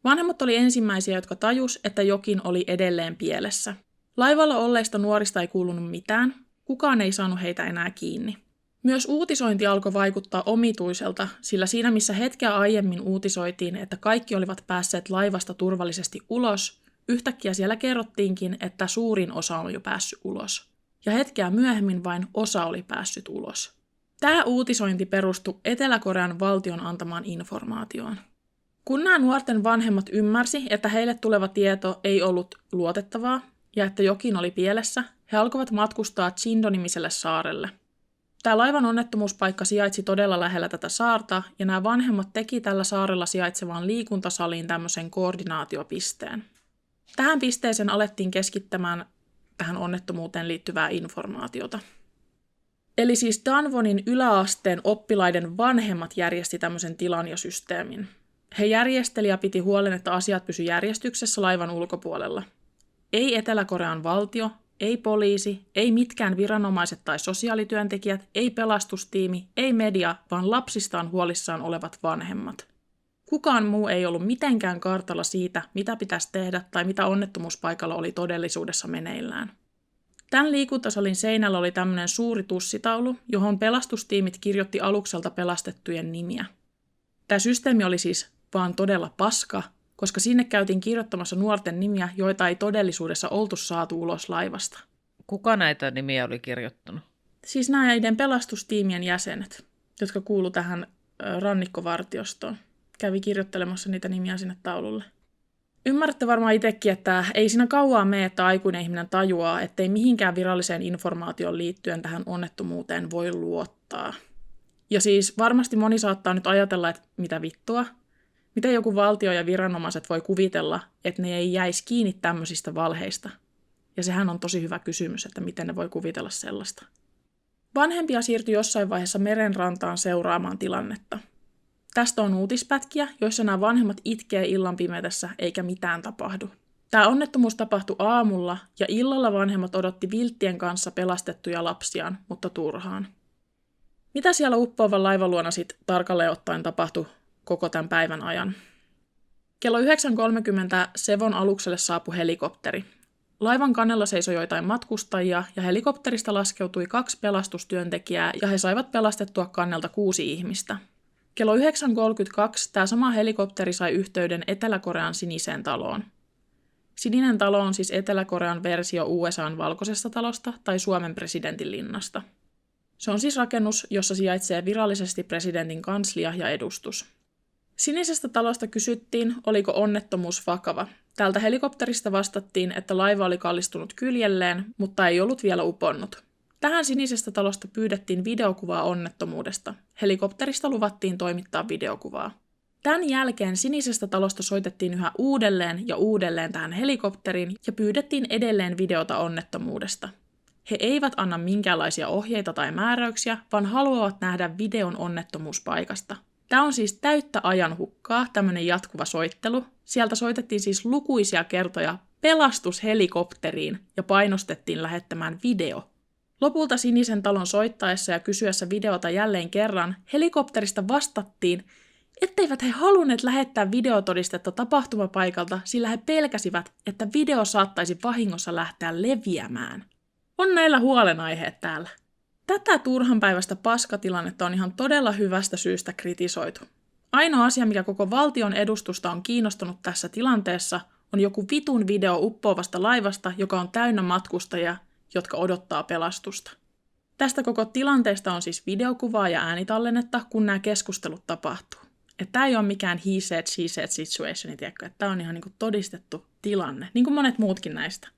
Vanhemmat oli ensimmäisiä, jotka tajus, että jokin oli edelleen pielessä. Laivalla olleista nuorista ei kuulunut mitään. Kukaan ei saanut heitä enää kiinni. Myös uutisointi alkoi vaikuttaa omituiselta, sillä siinä missä hetkeä aiemmin uutisoitiin, että kaikki olivat päässeet laivasta turvallisesti ulos, yhtäkkiä siellä kerrottiinkin, että suurin osa on jo päässyt ulos. Ja hetkeä myöhemmin vain osa oli päässyt ulos. Tämä uutisointi perustui Etelä-Korean valtion antamaan informaatioon. Kun nämä nuorten vanhemmat ymmärsi, että heille tuleva tieto ei ollut luotettavaa ja että jokin oli pielessä, he alkoivat matkustaa Chindo-nimiselle saarelle. Tämä laivan onnettomuuspaikka sijaitsi todella lähellä tätä saarta, ja nämä vanhemmat teki tällä saarella sijaitsevaan liikuntasaliin tämmöisen koordinaatiopisteen. Tähän pisteeseen alettiin keskittämään tähän onnettomuuteen liittyvää informaatiota. Eli siis Danwonin yläasteen oppilaiden vanhemmat järjesti tämmöisen tilan ja systeemin. He järjesteli ja piti huolen, että asiat pysy järjestyksessä laivan ulkopuolella. Ei Etelä-Korean valtio, ei poliisi, ei mitkään viranomaiset tai sosiaalityöntekijät, ei pelastustiimi, ei media, vaan lapsistaan huolissaan olevat vanhemmat. Kukaan muu ei ollut mitenkään kartalla siitä, mitä pitäisi tehdä tai mitä onnettomuuspaikalla oli todellisuudessa meneillään. Tämän liikuntasalin seinällä oli tämmöinen suuri tussitaulu, johon pelastustiimit kirjoitti alukselta pelastettujen nimiä. Tämä systeemi oli siis vaan todella paska, koska sinne käytiin kirjoittamassa nuorten nimiä, joita ei todellisuudessa oltu saatu ulos laivasta. Kuka näitä nimiä oli kirjoittanut? Siis näiden pelastustiimien jäsenet, jotka kuulu tähän rannikkovartiostoon, kävi kirjoittelemassa niitä nimiä sinne taululle. Ymmärrätte varmaan itsekin, että ei siinä kauaa mene, että aikuinen ihminen tajuaa, ettei mihinkään viralliseen informaatioon liittyen tähän onnettomuuteen voi luottaa. Ja siis varmasti moni saattaa nyt ajatella, että mitä vittua. Miten joku valtio ja viranomaiset voi kuvitella, että ne ei jäisi kiinni tämmöisistä valheista? Ja sehän on tosi hyvä kysymys, että miten ne voi kuvitella sellaista. Vanhempia siirtyi jossain vaiheessa merenrantaan seuraamaan tilannetta. Tästä on uutispätkiä, joissa nämä vanhemmat itkee illan pimeydessä eikä mitään tapahdu. Tämä onnettomuus tapahtui aamulla ja illalla vanhemmat odotti vilttien kanssa pelastettuja lapsiaan, mutta turhaan. Mitä siellä uppoavan laivan luona sitten tarkalleen ottaen tapahtui koko tämän päivän ajan? Kello 9.30 Sevon alukselle saapui helikopteri. Laivan kannella seisoi joitain matkustajia ja helikopterista laskeutui 2 pelastustyöntekijää ja he saivat pelastettua kannelta 6 ihmistä. Kello 9.32 tämä sama helikopteri sai yhteyden Etelä-Korean Siniseen taloon. Sininen talo on siis Etelä-Korean versio USA:n valkoisesta talosta tai Suomen presidentin linnasta. Se on siis rakennus, jossa sijaitsee virallisesti presidentin kanslia ja edustus. Sinisestä talosta kysyttiin, oliko onnettomuus vakava. Täältä helikopterista vastattiin, että laiva oli kallistunut kyljelleen, mutta ei ollut vielä uponnut. Tähän Sinisestä talosta pyydettiin videokuvaa onnettomuudesta. Helikopterista luvattiin toimittaa videokuvaa. Tämän jälkeen Sinisestä talosta soitettiin yhä uudelleen ja uudelleen tähän helikopteriin ja pyydettiin edelleen videota onnettomuudesta. He eivät anna minkäänlaisia ohjeita tai määräyksiä, vaan haluavat nähdä videon onnettomuuspaikasta. Tämä on siis täyttä ajanhukkaa, tämmöinen jatkuva soittelu. Sieltä soitettiin siis lukuisia kertoja pelastushelikopteriin ja painostettiin lähettämään video. Lopulta Sinisen talon soittaessa ja kysyessä videota jälleen kerran, helikopterista vastattiin, etteivät he halunneet lähettää videotodistetta tapahtumapaikalta, sillä he pelkäsivät, että video saattaisi vahingossa lähteä leviämään. On näillä huolenaiheet täällä. Tätä turhanpäiväistä paskatilannetta on ihan todella hyvästä syystä kritisoitu. Ainoa asia, mikä koko valtion edustusta on kiinnostunut tässä tilanteessa, on joku vitun video uppoavasta laivasta, joka on täynnä matkustajia, jotka odottaa pelastusta. Tästä koko tilanteesta on siis videokuvaa ja äänitallennetta, kun nämä keskustelut tapahtuu. Että tämä ei ole mikään he said, she said situation, tiedätkö? Että tämä on ihan niin kuin todistettu tilanne, niin kuin monet muutkin näistä.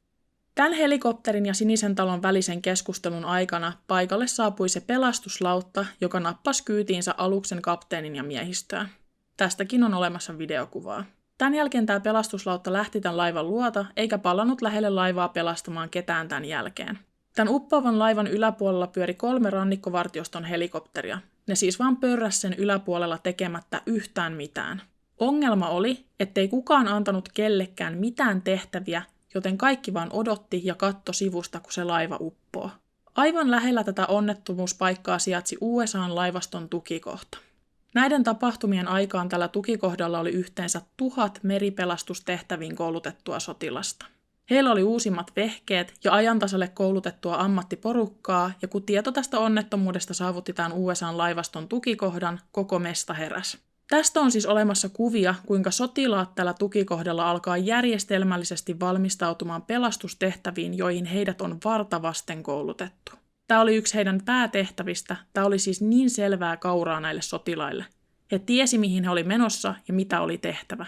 Tämän helikopterin ja Sinisen talon välisen keskustelun aikana paikalle saapui se pelastuslautta, joka nappasi kyytiinsä aluksen kapteenin ja miehistöä. Tästäkin on olemassa videokuvaa. Tämän jälkeen tämä pelastuslautta lähti tämän laivan luota, eikä palannut lähelle laivaa pelastamaan ketään tämän jälkeen. Tämän uppoavan laivan yläpuolella pyöri 3 rannikkovartioston helikopteria. Ne siis vaan pörräs sen yläpuolella tekemättä yhtään mitään. Ongelma oli, ettei kukaan antanut kellekään mitään tehtäviä, joten kaikki vaan odotti ja katto sivusta, kun se laiva uppoo. Aivan lähellä tätä onnettomuuspaikkaa sijaitsi USA:n laivaston tukikohta. Näiden tapahtumien aikaan tällä tukikohdalla oli yhteensä 1000 meripelastustehtäviin koulutettua sotilasta. Heillä oli uusimmat vehkeet ja ajantasalle koulutettua ammattiporukkaa, ja kun tieto tästä onnettomuudesta saavutti tämän USA:n laivaston tukikohdan, koko mesta heräsi. Tästä on siis olemassa kuvia, kuinka sotilaat tällä tukikohdalla alkaa järjestelmällisesti valmistautumaan pelastustehtäviin, joihin heidät on vartavasten koulutettu. Tämä oli yksi heidän päätehtävistä. Tämä oli siis niin selvää kauraa näille sotilaille. He tiesi, mihin he oli menossa ja mitä oli tehtävä.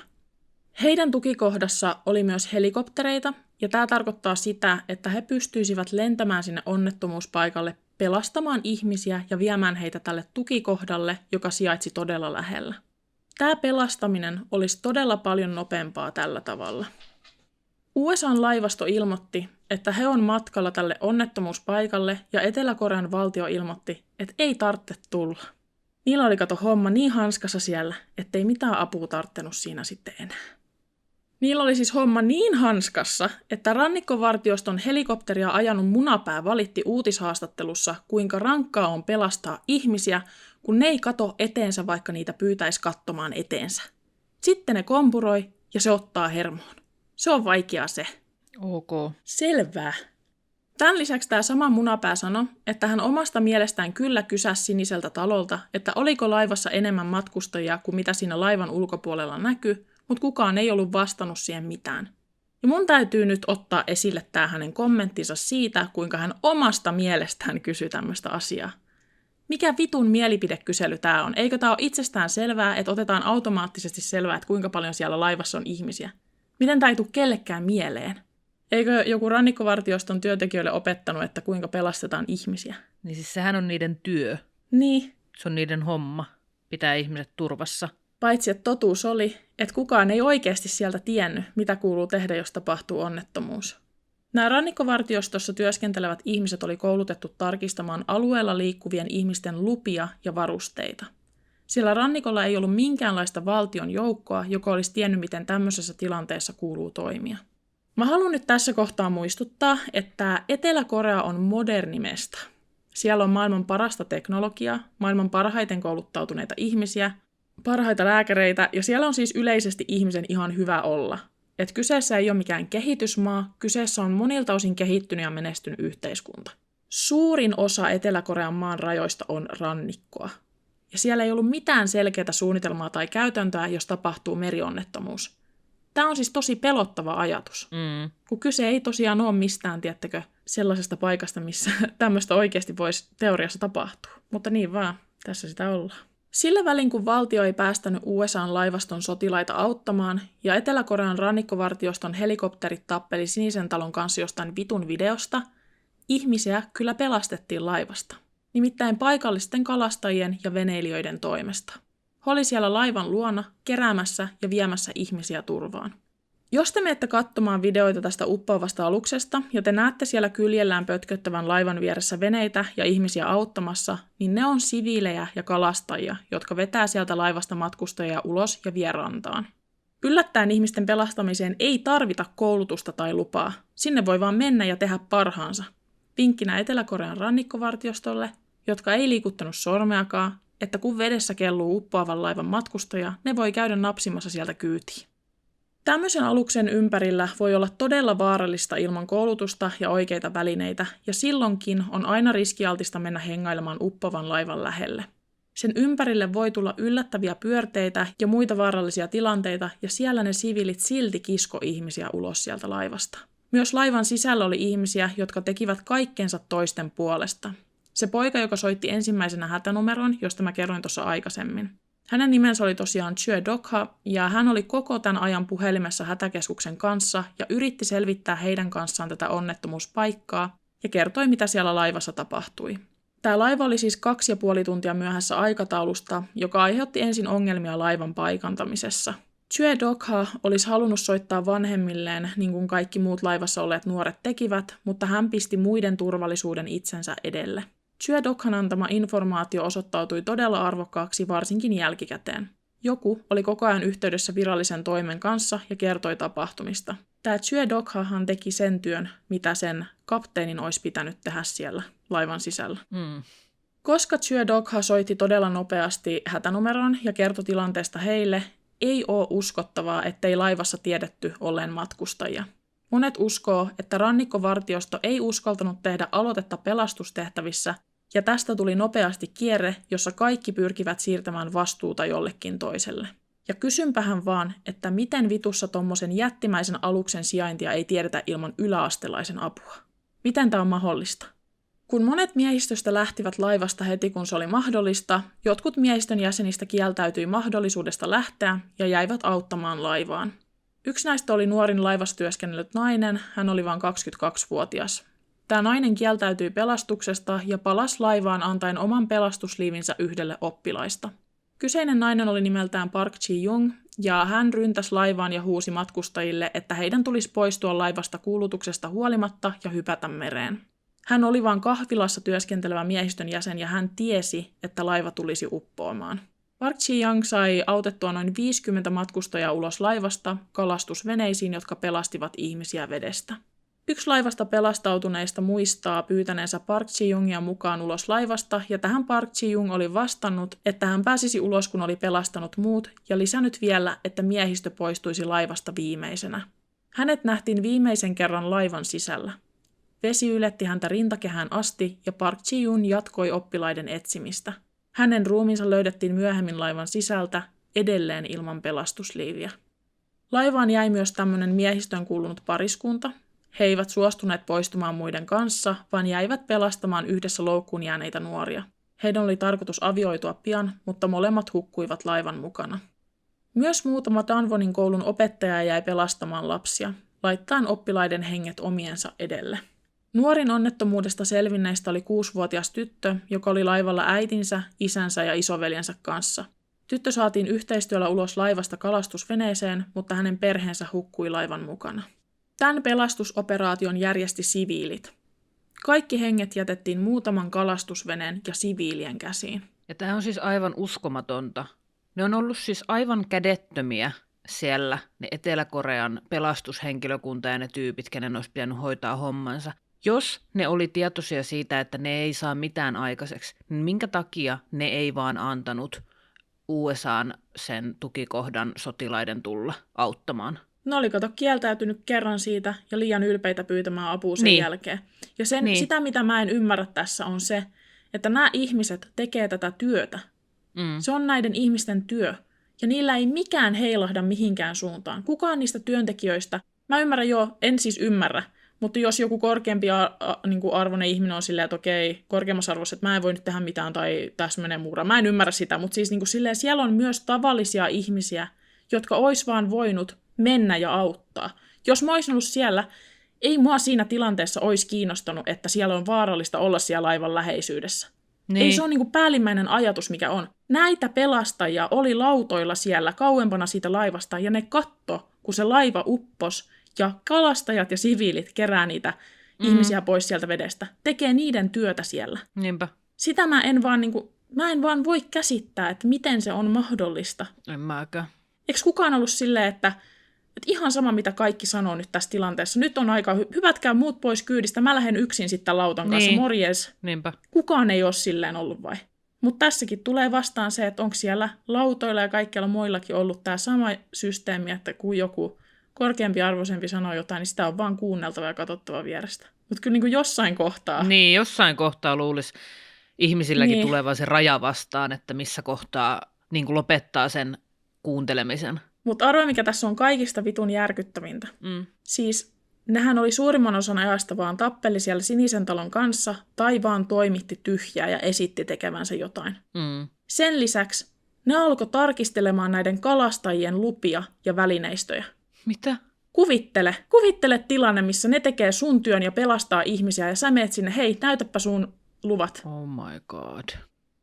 Heidän tukikohdassa oli myös helikoptereita, ja tämä tarkoittaa sitä, että he pystyisivät lentämään sinne onnettomuuspaikalle pelastamaan ihmisiä ja viemään heitä tälle tukikohdalle, joka sijaitsi todella lähellä. Tämä pelastaminen olisi todella paljon nopeampaa tällä tavalla. USA:n laivasto ilmoitti, että he on matkalla tälle onnettomuuspaikalle, ja Etelä-Korean valtio ilmoitti, että ei tarvitse tulla. Niillä oli kato homma niin hanskassa siellä, ettei mitään apua tarttenut siinä sitten enää. Niillä oli siis homma niin hanskassa, että rannikkovartioston helikopteria ajanut munapää valitti uutishaastattelussa, kuinka rankkaa on pelastaa ihmisiä, kun ne ei kato eteensä, vaikka niitä pyytäisi katsomaan eteensä. Sitten ne kompuroi ja se ottaa hermoon. Se on vaikeaa se. Ok. Selvää. Tämän lisäksi tämä sama munapää sanoi, että hän omasta mielestään kyllä kysäsi Siniseltä talolta, että oliko laivassa enemmän matkustajia kuin mitä siinä laivan ulkopuolella näkyi, mutta kukaan ei ollut vastannut siihen mitään. Ja mun täytyy nyt ottaa esille tämä hänen kommenttinsa siitä, kuinka hän omasta mielestään kysyi tämmöistä asiaa. Mikä vitun mielipidekysely tämä on? Eikö tämä ole itsestään selvää, että otetaan automaattisesti selvää, että kuinka paljon siellä laivassa on ihmisiä? Miten tämä ei tule kellekään mieleen? Eikö joku rannikkovartioston työntekijöille opettanut, että kuinka pelastetaan ihmisiä? Niin siis sehän on niiden työ. Niin. Se on niiden homma. Pitää ihmiset turvassa. Paitsi että totuus oli, että kukaan ei oikeasti sieltä tiennyt, mitä kuuluu tehdä, jos tapahtuu onnettomuus. Nämä rannikkovartiostossa työskentelevät ihmiset oli koulutettu tarkistamaan alueella liikkuvien ihmisten lupia ja varusteita. Sillä rannikolla ei ollut minkäänlaista valtion joukkoa, joka olisi tiennyt, miten tämmöisessä tilanteessa kuuluu toimia. Mä haluan nyt tässä kohtaa muistuttaa, että Etelä-Korea on moderni mesta. Siellä on maailman parasta teknologiaa, maailman parhaiten kouluttautuneita ihmisiä, parhaita lääkäreitä, ja siellä on siis yleisesti ihmisen ihan hyvä olla. Et kyseessä ei ole mikään kehitysmaa, kyseessä on monilta osin kehittynyt ja menestynyt yhteiskunta. Suurin osa Etelä-Korean maan rajoista on rannikkoa. Ja siellä ei ollut mitään selkeää suunnitelmaa tai käytäntöä, jos tapahtuu merionnettomuus. Tämä on siis tosi pelottava ajatus. Kun kyse ei tosiaan ole mistään, tiettäkö, sellaisesta paikasta, missä tämmöistä oikeasti voisi teoriassa tapahtua. Mutta niin vaan, tässä sitä ollaan. Sillä välin, kun valtio ei päästänyt USA:n laivaston sotilaita auttamaan, ja Etelä-Korean rannikkovartioston helikopterit tappeli Sinisen talon kanssa jostain vitun videosta, ihmisiä kyllä pelastettiin laivasta. Nimittäin paikallisten kalastajien ja veneilijöiden toimesta. He oli siellä laivan luona, keräämässä ja viemässä ihmisiä turvaan. Jos te menette katsomaan videoita tästä uppoavasta aluksesta ja te näette siellä kyljellään pötköttävän laivan vieressä veneitä ja ihmisiä auttamassa, niin ne on siviilejä ja kalastajia, jotka vetää sieltä laivasta matkustajia ulos ja vie rantaan. Yllättäen ihmisten pelastamiseen ei tarvita koulutusta tai lupaa. Sinne voi vaan mennä ja tehdä parhaansa. Vinkkinä Etelä-Korean rannikkovartiostolle, jotka ei liikuttanut sormeakaan, että kun vedessä kelluu uppoavan laivan matkustaja, ne voi käydä napsimassa sieltä kyytiin. Tämmöisen aluksen ympärillä voi olla todella vaarallista ilman koulutusta ja oikeita välineitä, ja silloinkin on aina riskialtista mennä hengailemaan uppoavan laivan lähelle. Sen ympärille voi tulla yllättäviä pyörteitä ja muita vaarallisia tilanteita, ja siellä ne siviilit silti kisko ihmisiä ulos sieltä laivasta. Myös laivan sisällä oli ihmisiä, jotka tekivät kaikkensa toisten puolesta. Se poika, joka soitti ensimmäisenä hätänumeron, josta mä kerroin tuossa aikaisemmin. Hänen nimensä oli tosiaan Chue Dok-ha, ja hän oli koko tämän ajan puhelimessa hätäkeskuksen kanssa ja yritti selvittää heidän kanssaan tätä onnettomuuspaikkaa ja kertoi, mitä siellä laivassa tapahtui. Tämä laiva oli siis 2,5 tuntia myöhässä aikataulusta, joka aiheutti ensin ongelmia laivan paikantamisessa. Chue Dok-ha olisi halunnut soittaa vanhemmilleen, niin kuin kaikki muut laivassa olleet nuoret tekivät, mutta hän pisti muiden turvallisuuden itsensä edelle. Chue Dok-han antama informaatio osoittautui todella arvokkaaksi varsinkin jälkikäteen. Joku oli koko ajan yhteydessä virallisen toimen kanssa ja kertoi tapahtumista. Tämä Chue Dok-hahan teki sen työn, mitä sen kapteenin olisi pitänyt tehdä siellä laivan sisällä. Koska Chue Dok-ha soitti todella nopeasti hätänumeron ja kertoi tilanteesta heille, ei ole uskottavaa, ettei laivassa tiedetty olleen matkustajia. Monet uskoo, että rannikkovartiosto ei uskaltanut tehdä aloitetta pelastustehtävissä, ja tästä tuli nopeasti kierre, jossa kaikki pyrkivät siirtämään vastuuta jollekin toiselle. Ja kysynpähän vaan, että miten vitussa tommosen jättimäisen aluksen sijaintia ei tiedetä ilman yläastelaisen apua? Miten tämä on mahdollista? Kun monet miehistöstä lähtivät laivasta heti kun se oli mahdollista, jotkut miehistön jäsenistä kieltäytyi mahdollisuudesta lähteä ja jäivät auttamaan laivaan. Yksi näistä oli nuorin laivassa työskennellyt nainen, hän oli vain 22-vuotias. Tämä nainen kieltäytyi pelastuksesta ja palasi laivaan antaen oman pelastusliivinsä yhdelle oppilaista. Kyseinen nainen oli nimeltään Park Ji-jung, ja hän ryntäsi laivaan ja huusi matkustajille, että heidän tulisi poistua laivasta kuulutuksesta huolimatta ja hypätä mereen. Hän oli vain kahvilassa työskentelevä miehistön jäsen ja hän tiesi, että laiva tulisi uppoamaan. Park Ji-jung sai autettua noin 50 matkustajaa ulos laivasta kalastusveneisiin, jotka pelastivat ihmisiä vedestä. Yksi laivasta pelastautuneista muistaa pyytäneensä Park Ji-jungia mukaan ulos laivasta, ja tähän Park Ji-jung oli vastannut, että hän pääsisi ulos, kun oli pelastanut muut, ja lisännyt vielä, että miehistö poistuisi laivasta viimeisenä. Hänet nähtiin viimeisen kerran laivan sisällä. Vesi yletti häntä rintakehään asti, ja Park Ji-jung jatkoi oppilaiden etsimistä. Hänen ruumiinsa löydettiin myöhemmin laivan sisältä, edelleen ilman pelastusliiviä. Laivaan jäi myös tämmöinen miehistöön kuulunut pariskunta. He eivät suostuneet poistumaan muiden kanssa, vaan jäivät pelastamaan yhdessä loukkuun jääneitä nuoria. Heidän oli tarkoitus avioitua pian, mutta molemmat hukkuivat laivan mukana. Myös muutama Danwonin koulun opettaja jäi pelastamaan lapsia, laittaen oppilaiden henget omiensa edelle. Nuorin onnettomuudesta selvinneistä oli 6-vuotias tyttö, joka oli laivalla äitinsä, isänsä ja isoveljensä kanssa. Tyttö saatiin yhteistyöllä ulos laivasta kalastusveneeseen, mutta hänen perheensä hukkui laivan mukana. Tämän pelastusoperaation järjesti siviilit. Kaikki henget jätettiin muutaman kalastusveneen ja siviilien käsiin. Ja tämä on siis aivan uskomatonta. Ne on ollut siis aivan kädettömiä siellä, ne Etelä-Korean pelastushenkilökunta ja ne tyypit, kenen olisi pitänyt hoitaa hommansa. Jos ne oli tietoisia siitä, että ne ei saa mitään aikaiseksi, niin minkä takia ne ei vaan antanut USAn sen tukikohdan sotilaiden tulla auttamaan? Ne oli kieltäytynyt kerran siitä ja liian ylpeitä pyytämään apua sen jälkeen. Ja sitä, mitä mä en ymmärrä tässä, on se, että nämä ihmiset tekee tätä työtä. Se on näiden ihmisten työ. Ja niillä ei mikään heilahda mihinkään suuntaan. Kukaan niistä työntekijöistä, mä ymmärrän en siis ymmärrä, mutta jos joku korkeampi arvoinen ihminen on silleen, että okei, korkeammassa arvossa, että mä en voi nyt tehdä mitään tai tässä menee muura. Mä en ymmärrä sitä, mutta siis silleen, siellä on myös tavallisia ihmisiä, jotka ois vaan voinut mennä ja auttaa. Jos mä olisin ollut siellä, ei mua siinä tilanteessa olisi kiinnostanut, että siellä on vaarallista olla siellä laivan läheisyydessä. Niin. Ei se ole päällimmäinen ajatus, mikä on. Näitä pelastajia oli lautoilla siellä kauempana siitä laivasta, ja ne katto, kun se laiva uppos, ja kalastajat ja siviilit kerää niitä ihmisiä pois sieltä vedestä. Tekee niiden työtä siellä. Niinpä. Sitä mä en vaan voi käsittää, että miten se on mahdollista. En mäkään. Eikö kukaan ollut silleen, että ihan sama mitä kaikki sanoo nyt tässä tilanteessa. Nyt on aika, hypätkää muut pois kyydistä, mä lähden yksin sitten lautan kanssa, morjes. Niinpä. Kukaan ei ole silleen ollut vai? Mutta tässäkin tulee vastaan se, että onko siellä lautoilla ja kaikkialla muillakin ollut tämä sama systeemi, että kun joku korkeampi arvoisempi sanoo jotain, niin sitä on vaan kuunneltava ja katsottava vierestä. Mutta kyllä niin kuin jossain kohtaa. Niin, jossain kohtaa luulisi ihmisilläkin tulevan se raja vastaan, että missä kohtaa niin kuin lopettaa sen kuuntelemisen. Mutta arvoa, mikä tässä on kaikista vitun järkyttävintä. Siis nehän oli suurimman osan ajasta vaan tappeli siellä Sinisen talon kanssa tai vaan toimitti tyhjää ja esitti tekevänsä jotain. Sen lisäksi ne alkoi tarkistelemaan näiden kalastajien lupia ja välineistöjä. Mitä? Kuvittele tilanne, missä ne tekee sun työn ja pelastaa ihmisiä ja sä meet sinne, hei, näytäpä sun luvat. Oh my god.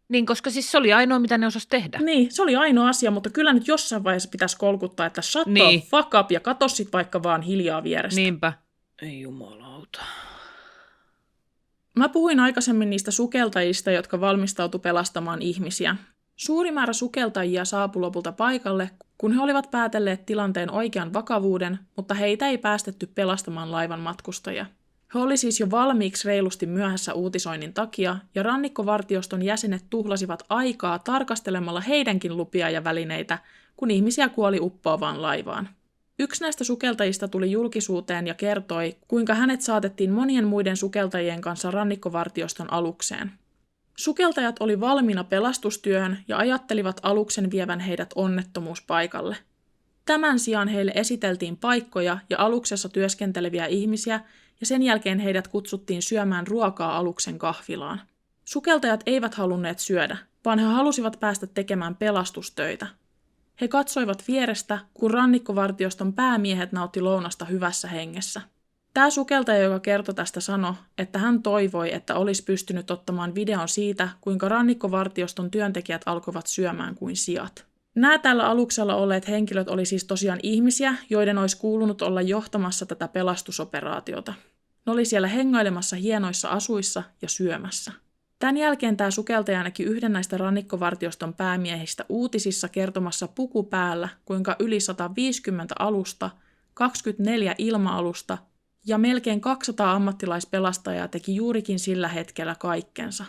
Niin, koska siis se oli ainoa, mitä ne osasi tehdä. Niin, se oli ainoa asia, mutta kyllä nyt jossain vaiheessa pitäisi kolkuttaa, että shut the fuck up ja katso sit vaikka vaan hiljaa vierestä. Niinpä. Ei jumalauta. Mä puhuin aikaisemmin niistä sukeltajista, jotka valmistautu pelastamaan ihmisiä. Suuri määrä sukeltajia saapui lopulta paikalle, kun he olivat päätelleet tilanteen oikean vakavuuden, mutta heitä ei päästetty pelastamaan laivan matkustajia. He oli siis jo valmiiksi reilusti myöhässä uutisoinnin takia, ja rannikkovartioston jäsenet tuhlasivat aikaa tarkastelemalla heidänkin lupia ja välineitä, kun ihmisiä kuoli uppoavaan laivaan. Yksi näistä sukeltajista tuli julkisuuteen ja kertoi, kuinka hänet saatettiin monien muiden sukeltajien kanssa rannikkovartioston alukseen. Sukeltajat oli valmiina pelastustyöhön ja ajattelivat aluksen vievän heidät onnettomuuspaikalle. Tämän sijaan heille esiteltiin paikkoja ja aluksessa työskenteleviä ihmisiä, ja sen jälkeen heidät kutsuttiin syömään ruokaa aluksen kahvilaan. Sukeltajat eivät halunneet syödä, vaan he halusivat päästä tekemään pelastustöitä. He katsoivat vierestä, kun rannikkovartioston päämiehet nautti lounasta hyvässä hengessä. Tämä sukeltaja, joka kertoi tästä, sanoi, että hän toivoi, että olisi pystynyt ottamaan videon siitä, kuinka rannikkovartioston työntekijät alkoivat syömään kuin siat. Nämä tällä aluksella olleet henkilöt oli siis tosiaan ihmisiä, joiden olisi kuulunut olla johtamassa tätä pelastusoperaatiota. Ne oli siellä hengailemassa hienoissa asuissa ja syömässä. Tämän jälkeen tämä sukeltaja näki yhden näistä rannikkovartioston päämiehistä uutisissa kertomassa puku päällä, kuinka yli 150 alusta, 24 ilma-alusta ja melkein 200 ammattilaispelastajaa teki juurikin sillä hetkellä kaikkensa.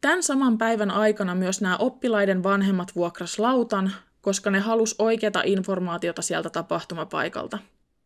Tämän saman päivän aikana myös nämä oppilaiden vanhemmat vuokras lautan, koska ne halusi oikeata informaatiota sieltä tapahtumapaikalta.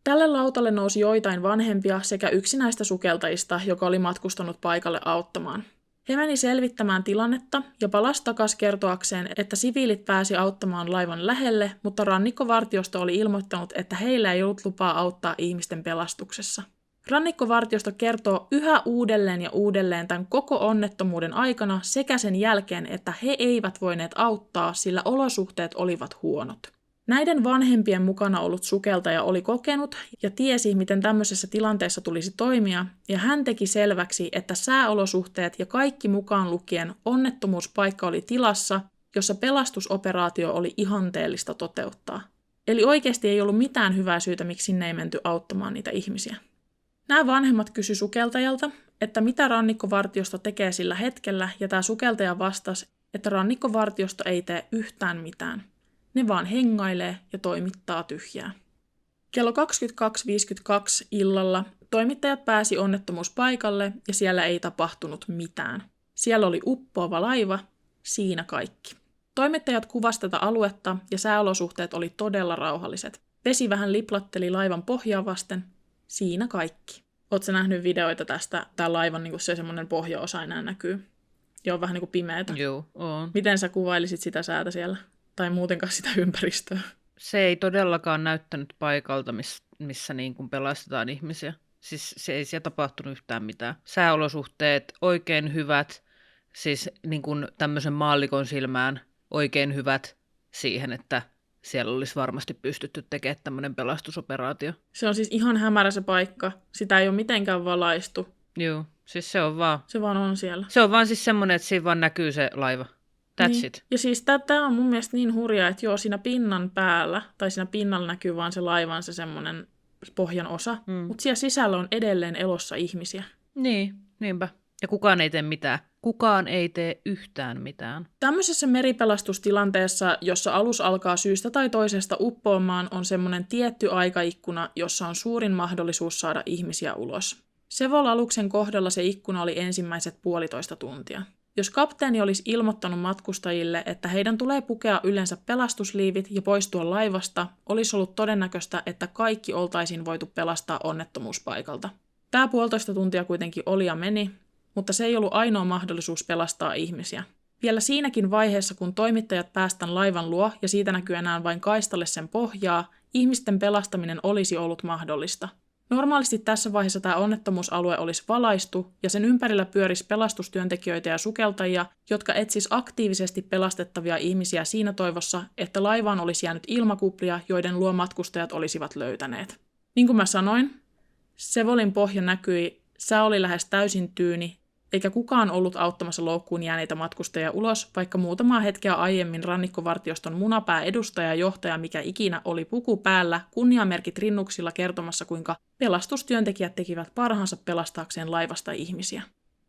Tälle lautalle nousi joitain vanhempia sekä yksi näistä sukeltajista, joka oli matkustanut paikalle auttamaan. He meni selvittämään tilannetta ja palasi takaisin kertoakseen, että siviilit pääsi auttamaan laivan lähelle, mutta rannikkovartiosto oli ilmoittanut, että heillä ei ollut lupaa auttaa ihmisten pelastuksessa. Rannikkovartiosto kertoo yhä uudelleen ja uudelleen tämän koko onnettomuuden aikana sekä sen jälkeen, että he eivät voineet auttaa, sillä olosuhteet olivat huonot. Näiden vanhempien mukana ollut sukeltaja oli kokenut ja tiesi, miten tämmöisessä tilanteessa tulisi toimia, ja hän teki selväksi, että sääolosuhteet ja kaikki mukaan lukien onnettomuuspaikka oli tilassa, jossa pelastusoperaatio oli ihanteellista toteuttaa. Eli oikeasti ei ollut mitään hyvää syytä, miksi sinne ei menty auttamaan niitä ihmisiä. Nämä vanhemmat kysyi sukeltajalta, että mitä rannikkovartiosto tekee sillä hetkellä, ja tämä sukeltaja vastasi, että rannikkovartiosto ei tee yhtään mitään. Ne vaan hengailee ja toimittaa tyhjää. Kello 22.52 illalla toimittajat pääsi onnettomuuspaikalle ja siellä ei tapahtunut mitään. Siellä oli uppoava laiva, siinä kaikki. Toimittajat kuvasivat tätä aluetta ja sääolosuhteet oli todella rauhalliset. Vesi vähän liplatteli laivan pohjaa vasten, siinä kaikki. Ootko nähnyt videoita tästä? Tämä laivan niin se semmoinen pohjaosa enää näkyy. Ja on vähän niin kuin pimeätä. Joo, on. Miten sä kuvailisit sitä säätä siellä? Tai muutenkaan sitä ympäristöä? Se ei todellakaan näyttänyt paikalta, missä niin kuin pelastetaan ihmisiä. Siis se ei siellä tapahtunut yhtään mitään. Sääolosuhteet oikein hyvät, siis niin kuin tämmöisen maallikon silmään oikein hyvät siihen, että siellä olisi varmasti pystytty tekemään tämmöinen pelastusoperaatio. Se on siis ihan hämärä se paikka. Sitä ei ole mitenkään valaistu. Joo, siis se on vaan. Se vaan on siellä. Se on vaan siis semmoinen, että siinä vaan näkyy se laiva. That's it. Ja siis tämä on mun mielestä niin hurjaa, että joo, siinä pinnan päällä, tai siinä pinnalla näkyy vaan se laivan se semmoinen pohjan osa, mutta siellä sisällä on edelleen elossa ihmisiä. Niin, niinpä. Ja kukaan ei tee mitään. Kukaan ei tee yhtään mitään. Tämmöisessä meripelastustilanteessa, jossa alus alkaa syystä tai toisesta uppoamaan, on semmoinen tietty aikaikkuna, jossa on suurin mahdollisuus saada ihmisiä ulos. Sevol-aluksen kohdalla se ikkuna oli ensimmäiset 1,5 tuntia. Jos kapteeni olisi ilmoittanut matkustajille, että heidän tulee pukea yleensä pelastusliivit ja poistua laivasta, olisi ollut todennäköistä, että kaikki oltaisiin voitu pelastaa onnettomuuspaikalta. Tämä 1,5 tuntia kuitenkin oli ja meni, mutta se ei ollut ainoa mahdollisuus pelastaa ihmisiä. Vielä siinäkin vaiheessa, kun toimittajat päästään laivan luo ja siitä näkyy enää vain kaistalle sen pohjaa, ihmisten pelastaminen olisi ollut mahdollista. Normaalisti tässä vaiheessa tämä onnettomuusalue olisi valaistu ja sen ympärillä pyörisi pelastustyöntekijöitä ja sukeltajia, jotka etsis aktiivisesti pelastettavia ihmisiä siinä toivossa, että laivaan olisi jäänyt ilmakuplia, joiden luo matkustajat olisivat löytäneet. Niin kuin mä sanoin, Sevolin pohja näkyi, sää oli lähes täysin tyyni, eikä kukaan ollut auttamassa loukkuun jääneitä matkustajia ulos, vaikka muutamaa hetkeä aiemmin rannikkovartioston munapää-edustaja ja johtaja mikä ikinä oli puku päällä, kunniamerkit rinnuksilla kertomassa, kuinka pelastustyöntekijät tekivät parhaansa pelastaakseen laivasta ihmisiä.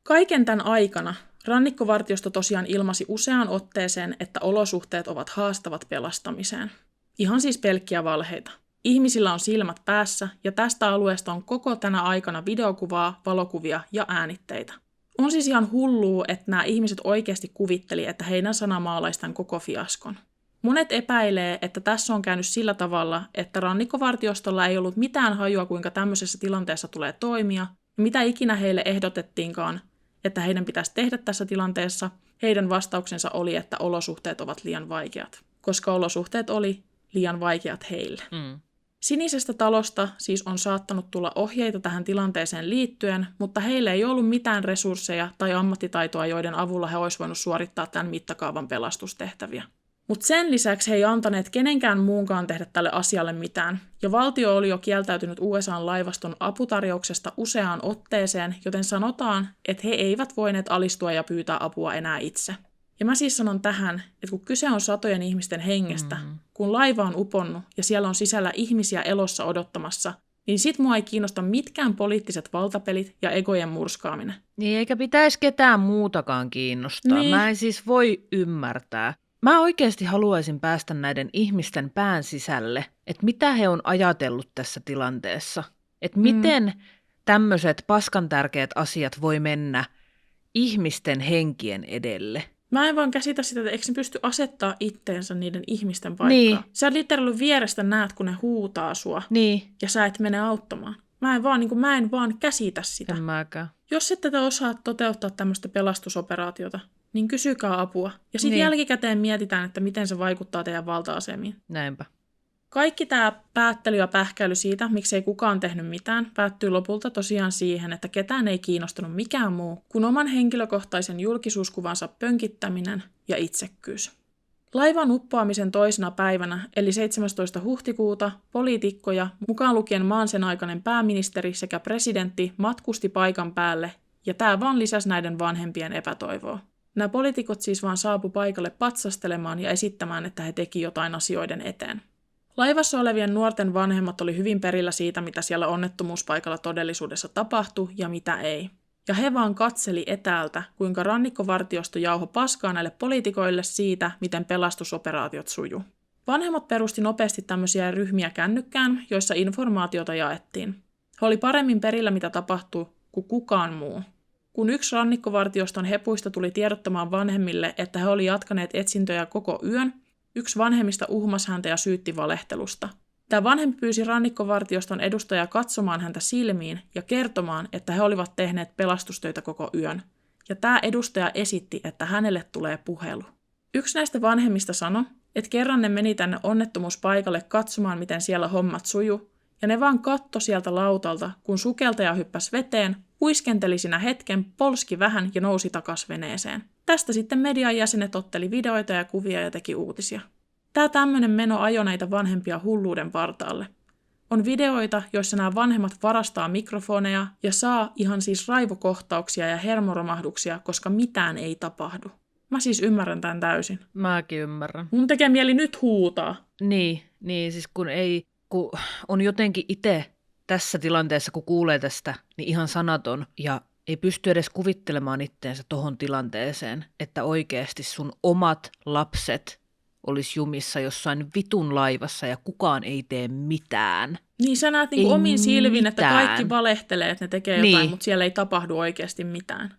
Kaiken tämän aikana rannikkovartiosto tosiaan ilmasi useaan otteeseen, että olosuhteet ovat haastavat pelastamiseen. Ihan siis pelkkiä valheita. Ihmisillä on silmät päässä ja tästä alueesta on koko tänä aikana videokuvaa, valokuvia ja äänitteitä. On siis ihan hullua, että nämä ihmiset oikeasti kuvitteli, että heidän sanamaalaistaan koko fiaskon. Monet epäilee, että tässä on käynyt sillä tavalla, että rannikkovartiostolla ei ollut mitään hajua, kuinka tämmöisessä tilanteessa tulee toimia, ja mitä ikinä heille ehdotettiinkaan, että heidän pitäisi tehdä tässä tilanteessa, heidän vastauksensa oli, että olosuhteet ovat liian vaikeat, koska olosuhteet oli liian vaikeat heille. Sinisestä talosta siis on saattanut tulla ohjeita tähän tilanteeseen liittyen, mutta heillä ei ollut mitään resursseja tai ammattitaitoa, joiden avulla he olisivat voineet suorittaa tämän mittakaavan pelastustehtäviä. Mutta sen lisäksi he ei antaneet kenenkään muunkaan tehdä tälle asialle mitään, ja valtio oli jo kieltäytynyt USA:n laivaston aputarjouksesta useaan otteeseen, joten sanotaan, että he eivät voineet alistua ja pyytää apua enää itse. Ja mä siis sanon tähän, että kun kyse on satojen ihmisten hengestä, kun laiva on uponnut ja siellä on sisällä ihmisiä elossa odottamassa, niin sit mua ei kiinnosta mitkään poliittiset valtapelit ja egojen murskaaminen. Niin, eikä pitäisi ketään muutakaan kiinnostaa. Niin. Mä en siis voi ymmärtää. Mä oikeasti haluaisin päästä näiden ihmisten pään sisälle, että mitä he on ajatellut tässä tilanteessa. Että miten tämmöiset paskan tärkeät asiat voi mennä ihmisten henkien edelle. Mä en vaan käsitä sitä, että eikö ne pysty asettaa itteensä niiden ihmisten paikkaan. Niin. Sä literally vierestä näet, kun ne huutaa sua Niin. ja sä et mene auttamaan. Mä en vaan käsitä sitä. En mäkään. Jos ette te osaa toteuttaa tämmöistä pelastusoperaatiota, niin kysykää apua. Ja sitten Niin. jälkikäteen mietitään, että miten se vaikuttaa teidän valta-asemiin. Näinpä. Kaikki tämä päättely ja pähkäily siitä, miksei kukaan tehnyt mitään, päättyy lopulta tosiaan siihen, että ketään ei kiinnostanut mikään muu kuin oman henkilökohtaisen julkisuuskuvansa pönkittäminen ja itsekkyys. Laivan uppoamisen toisena päivänä, eli 17. huhtikuuta, poliitikkoja, mukaan lukien maan sen aikainen pääministeri sekä presidentti, matkusti paikan päälle, ja tämä vaan lisäsi näiden vanhempien epätoivoa. Nämä poliitikot siis vaan saapu paikalle patsastelemaan ja esittämään, että he teki jotain asioiden eteen. Laivassa olevien nuorten vanhemmat oli hyvin perillä siitä, mitä siellä onnettomuuspaikalla todellisuudessa tapahtui ja mitä ei. Ja he vaan katseli etäältä, kuinka rannikkovartiosto jauho paskaa näille poliitikoille siitä, miten pelastusoperaatiot sujuu. Vanhemmat perusti nopeasti tämmöisiä ryhmiä kännykkään, joissa informaatiota jaettiin. He oli paremmin perillä, mitä tapahtui, kuin kukaan muu. Kun yksi rannikkovartioston hepuista tuli tiedottamaan vanhemmille, että he oli jatkaneet etsintöjä koko yön, yksi vanhemmista uhmasi häntä ja syytti valehtelusta. Tämä vanhempi pyysi rannikkovartioston edustajaa katsomaan häntä silmiin ja kertomaan, että he olivat tehneet pelastustöitä koko yön. Ja tämä edustaja esitti, että hänelle tulee puhelu. Yksi näistä vanhemmista sanoi, että kerran ne meni tänne onnettomuuspaikalle katsomaan, miten siellä hommat suju, ja ne vaan katto sieltä lautalta, kun sukeltaja hyppäsi veteen, uiskenteli siinä hetken, polski vähän ja nousi takas veneeseen. Tästä sitten median jäsenet otteli videoita ja kuvia ja teki uutisia. Tämä tämmöinen meno ajoi näitä vanhempia hulluuden partaalle. On videoita, joissa nämä vanhemmat varastaa mikrofoneja ja saa ihan siis raivokohtauksia ja hermoromahduksia, koska mitään ei tapahdu. Mä siis ymmärrän tämän täysin. Mäkin ymmärrän. Mun tekee mieli nyt huutaa. Niin siis kun on jotenkin itse tässä tilanteessa, kun kuulee tästä, niin ihan sanaton ja ei pysty edes kuvittelemaan itteensä tohon tilanteeseen, että oikeasti sun omat lapset olisi jumissa jossain vitun laivassa ja kukaan ei tee mitään. Niin sä näet niinku omin silmin, että kaikki valehtelee, että ne tekee jotain, Niin. mutta siellä ei tapahdu oikeasti mitään.